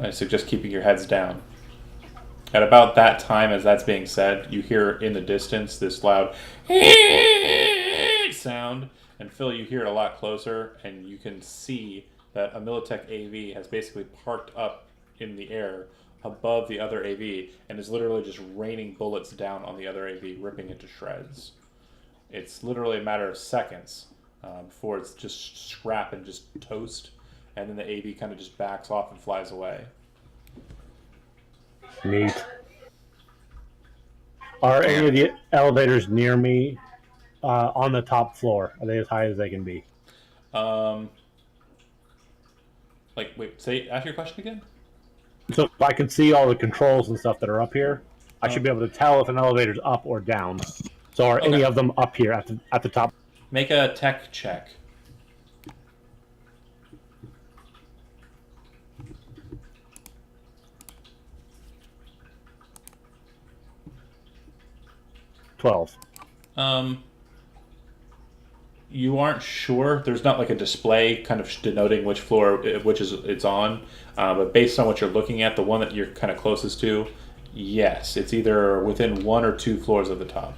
[SPEAKER 1] I suggest keeping your heads down. At about that time, as that's being said, you hear in the distance this loud sound, and Phil, you hear it a lot closer, and you can see that a Militech AV has basically parked up in the air above the other AV and is literally just raining bullets down on the other AV, ripping it to shreds. It's literally a matter of seconds before it's just scrap and just toast, and then the AV kind of just backs off and flies away.
[SPEAKER 3] Neat. Are any of the elevators near me on the top floor? Are they as high as they can be?
[SPEAKER 1] Ask your question again?
[SPEAKER 3] So if I can see all the controls and stuff that are up here, I should be able to tell if an elevator's up or down. So are any of them up here at the top?
[SPEAKER 1] Make a tech check.
[SPEAKER 3] $12.
[SPEAKER 1] You aren't sure. There's not like a display kind of denoting which floor it's on, but based on what you're looking at, the one that you're kind of closest to, yes, it's either within 1 or 2 floors of the top.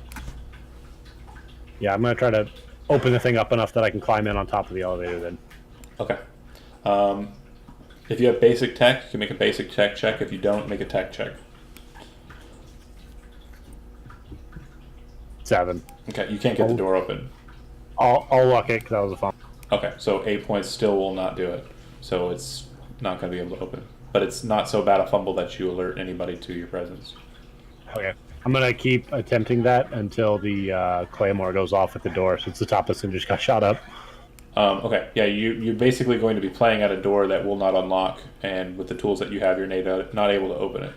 [SPEAKER 3] Yeah, I'm gonna try to open the thing up enough that I can climb in on top of the elevator. Then.
[SPEAKER 1] Okay. If you have basic tech, you can make a basic tech check. If you don't, make a tech check.
[SPEAKER 3] 7.
[SPEAKER 1] Okay, you can't get the door open.
[SPEAKER 3] I'll lock it because that was a fun.
[SPEAKER 1] Okay, so 8 points still will not do it. So it's not going to be able to open. But it's not so bad a fumble that you alert anybody to your presence.
[SPEAKER 3] Okay. I'm going to keep attempting that until the claymore goes off at the door, since the top of this thing just got shot up.
[SPEAKER 1] Okay, yeah, you're basically going to be playing at a door that will not unlock, and with the tools that you have, you're not able to open it.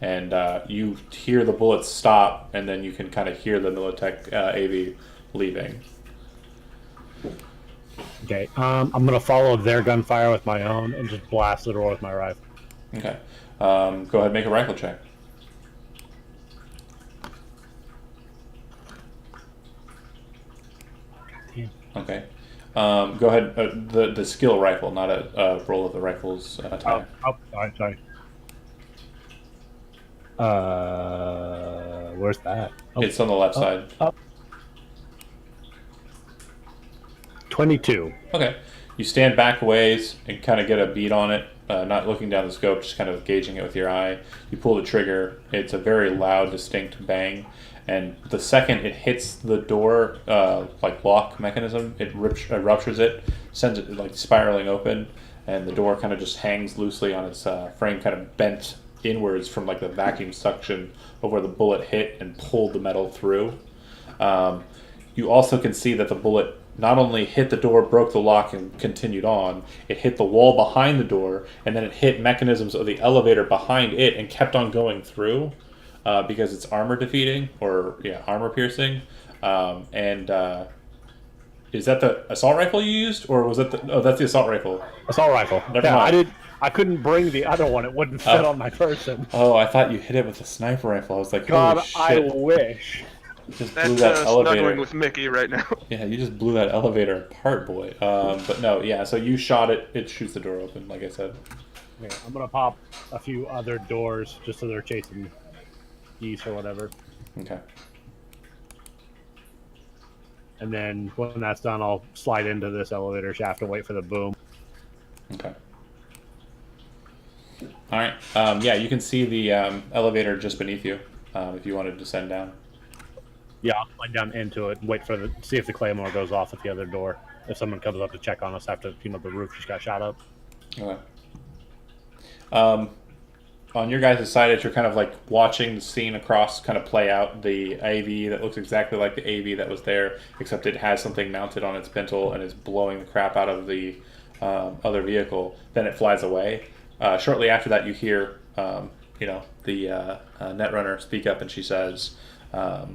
[SPEAKER 1] And you hear the bullets stop, and then you can kind of hear the Militech AV leaving.
[SPEAKER 3] Okay, I'm going to follow their gunfire with my own and just blast the door with my rifle.
[SPEAKER 1] Okay, go ahead and make a rifle check. Okay. Go ahead. The skill rifle, not a roll of the rifle's attack.
[SPEAKER 3] Sorry. Where's that?
[SPEAKER 1] It's on the left side.
[SPEAKER 3] 22.
[SPEAKER 1] Okay. You stand back a ways and kind of get a beat on it, not looking down the scope, just kind of gauging it with your eye. You pull the trigger. It's a very loud, distinct bang. And the second it hits the door, lock mechanism, it ruptures it, sends it like spiraling open, and the door kind of just hangs loosely on its frame, kind of bent inwards from like the vacuum suction of where the bullet hit and pulled the metal through. You also can see that the bullet not only hit the door, broke the lock, and continued on, it hit the wall behind the door, and then it hit mechanisms of the elevator behind it and kept on going through. Because it's armor defeating, or armor piercing, is that the assault rifle you used, or was it that's the assault rifle?
[SPEAKER 3] Assault rifle.
[SPEAKER 1] Never mind.
[SPEAKER 3] I couldn't bring the other one; it wouldn't fit on my person.
[SPEAKER 1] Oh, I thought you hit it with a sniper rifle. I was like,
[SPEAKER 3] God,
[SPEAKER 1] holy shit!
[SPEAKER 3] I wish.
[SPEAKER 1] Just
[SPEAKER 2] That's
[SPEAKER 1] blew that elevator.
[SPEAKER 2] snuggling with Mickey right now.
[SPEAKER 1] Yeah, you just blew that elevator apart, boy. But no, yeah. So you shot it; it shoots the door open, like I said.
[SPEAKER 3] Okay, I'm gonna pop a few other doors just so they're chasing geese or whatever.
[SPEAKER 1] Okay.
[SPEAKER 3] And then when that's done, I'll slide into this elevator shaft and wait for the boom.
[SPEAKER 1] Okay. All right. Yeah, you can see the elevator just beneath you. If you want to descend down.
[SPEAKER 3] Yeah, I'll slide down into it and wait for see if the claymore goes off at the other door. If someone comes up to check on us after the roof just got shot up.
[SPEAKER 1] Okay. On your guys' side, as you're kind of like watching the scene across kind of play out, the AV that looks exactly like the AV that was there, except it has something mounted on its pintle and is blowing the crap out of the other vehicle. Then it flies away. Shortly after that, you hear the Netrunner speak up, and she says, "I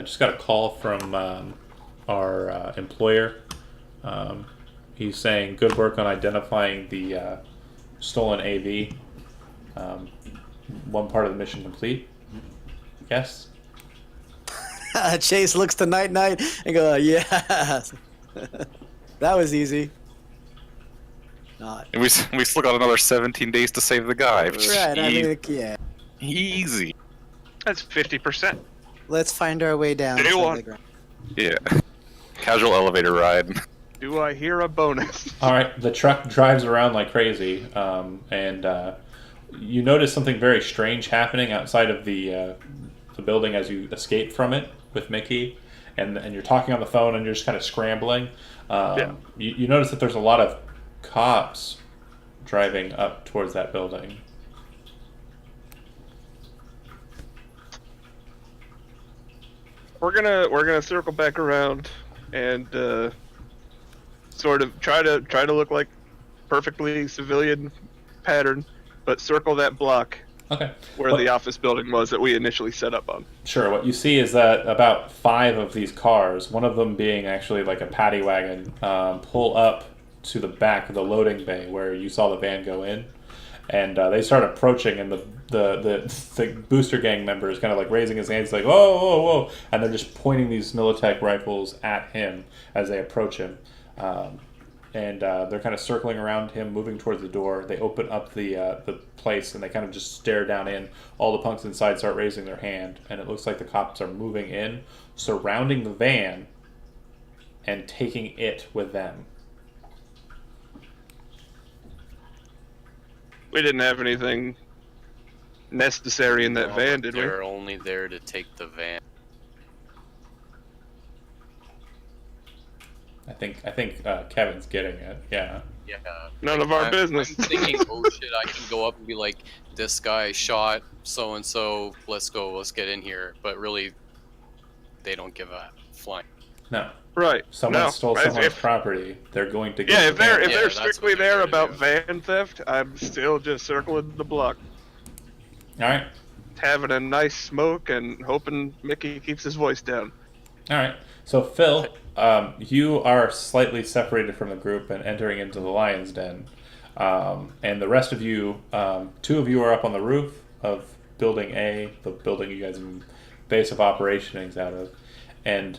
[SPEAKER 1] just got a call from our employer. He's saying good work on identifying the stolen AV. One part of the mission complete. Yes."
[SPEAKER 4] Chase looks to Night and go, yeah. That was easy. Not.
[SPEAKER 5] And we still got another 17 days to save the guy.
[SPEAKER 4] Right, I mean, yeah.
[SPEAKER 5] Easy.
[SPEAKER 2] That's 50%.
[SPEAKER 4] Let's find our way down.
[SPEAKER 2] Day
[SPEAKER 4] to
[SPEAKER 2] one.
[SPEAKER 4] the ground.
[SPEAKER 5] Yeah. Casual elevator ride.
[SPEAKER 2] Do I hear a bonus?
[SPEAKER 1] All right, the truck drives around like crazy, and you notice something very strange happening outside of the building as you escape from it with Mickey, and you're talking on the phone and you're just kind of scrambling. You notice that there's a lot of cops driving up towards that building.
[SPEAKER 2] We're gonna circle back around and sort of try to look like perfectly civilian pattern, but circle that block.
[SPEAKER 1] Okay.
[SPEAKER 2] Where the office building was that we initially set up on.
[SPEAKER 1] Sure. What you see is that about 5 of these cars, one of them being actually like a paddy wagon, pull up to the back of the loading bay where you saw the van go in, and they start approaching, and the booster gang member is kind of like raising his hands like, whoa, whoa, whoa, and they're just pointing these Militech rifles at him as they approach him. And they're kind of circling around him, moving towards the door. They open up the place, and they kind of just stare down in. All the punks inside start raising their hand, and it looks like the cops are moving in, surrounding the van, and taking it with them.
[SPEAKER 2] We didn't have anything necessary in that van, did we?
[SPEAKER 6] They're only there to take the van.
[SPEAKER 1] I think Kevin's getting it. Yeah.
[SPEAKER 6] Yeah.
[SPEAKER 2] None of our business.
[SPEAKER 6] I'm thinking, oh shit, I can go up and be like, this guy shot so and so. Let's go. Let's get in here. But really, they don't give a flying.
[SPEAKER 1] No.
[SPEAKER 2] Right.
[SPEAKER 1] Someone stole someone's property. They're going to get.
[SPEAKER 2] Yeah, if they're
[SPEAKER 6] Yeah,
[SPEAKER 2] strictly there about van theft, I'm still just circling the block,
[SPEAKER 1] All right.
[SPEAKER 2] having a nice smoke and hoping Mickey keeps his voice down.
[SPEAKER 1] All right. So Phil, you are slightly separated from the group and entering into the lion's den, and the rest of you, 2 of you are up on the roof of Building A, the building you guys in base of operations out of, and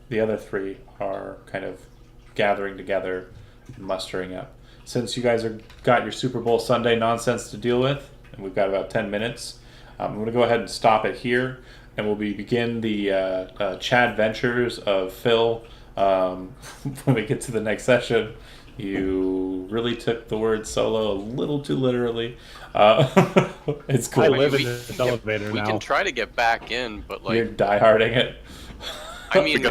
[SPEAKER 1] the other 3 are kind of gathering together, mustering up. Since you guys got your Super Bowl Sunday nonsense to deal with, and we've got about 10 minutes, I'm going to go ahead and stop it here. And we'll begin the Chad Ventures of Phil when we get to the next session. You really took the word solo a little too literally. It's cool.
[SPEAKER 3] I live in this elevator now.
[SPEAKER 6] We can try to get back in, but like...
[SPEAKER 1] You're dieharding it.
[SPEAKER 6] I mean...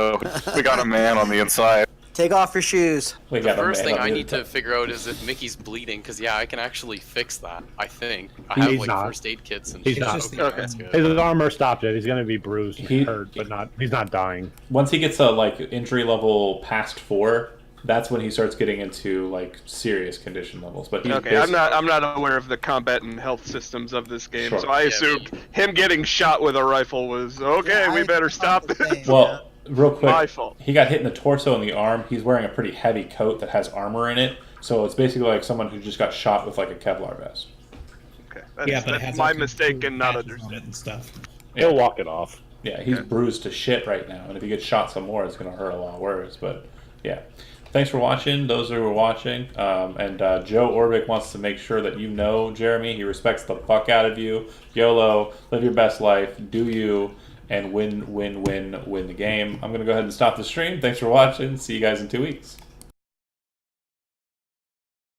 [SPEAKER 5] we got a man on the inside.
[SPEAKER 4] Take off your shoes.
[SPEAKER 1] We
[SPEAKER 6] The
[SPEAKER 1] got a
[SPEAKER 6] first
[SPEAKER 1] man
[SPEAKER 6] thing
[SPEAKER 1] on
[SPEAKER 6] I
[SPEAKER 1] the
[SPEAKER 6] need to
[SPEAKER 1] inside.
[SPEAKER 6] figure out is if Mickey's bleeding, because yeah, I can actually fix that, I think. I
[SPEAKER 3] He's
[SPEAKER 6] have like
[SPEAKER 3] not.
[SPEAKER 6] first aid kits and
[SPEAKER 3] He's
[SPEAKER 6] shit.
[SPEAKER 3] not.
[SPEAKER 6] Okay,
[SPEAKER 2] Okay.
[SPEAKER 6] that's good.
[SPEAKER 3] His armor stopped it. He's gonna be bruised,
[SPEAKER 1] He-
[SPEAKER 3] hurt, but he's not dying.
[SPEAKER 1] Once he gets a injury level past 4, that's when he starts getting into serious condition levels. But he's
[SPEAKER 2] Okay, I'm not aware of the combat and health systems of this game,
[SPEAKER 1] Sure.
[SPEAKER 2] so I assumed him getting shot with a rifle was okay.
[SPEAKER 4] Yeah,
[SPEAKER 2] we
[SPEAKER 4] I
[SPEAKER 2] better
[SPEAKER 4] thought
[SPEAKER 2] stop
[SPEAKER 4] the
[SPEAKER 2] this.
[SPEAKER 4] same.
[SPEAKER 1] Well, real quick,
[SPEAKER 2] My fault.
[SPEAKER 1] he got hit in the torso and the arm. He's wearing a pretty heavy coat that has armor in it, so it's basically like someone who just got shot with a Kevlar vest.
[SPEAKER 2] Okay,
[SPEAKER 7] But it
[SPEAKER 2] that's
[SPEAKER 7] has
[SPEAKER 2] my
[SPEAKER 7] like,
[SPEAKER 2] mistake in not
[SPEAKER 7] patches on
[SPEAKER 2] understanding.
[SPEAKER 7] it and stuff.
[SPEAKER 3] He'll walk it off.
[SPEAKER 1] Yeah, he's bruised to shit right now, and if he gets shot some more, it's going to hurt a lot worse. But yeah, thanks for watching. Those who are watching, and Joe Orbick wants to make sure that you know Jeremy. He respects the fuck out of you. YOLO, live your best life, do you, and win the game. I'm going to go ahead and stop the stream. Thanks for watching. See you guys in 2 weeks.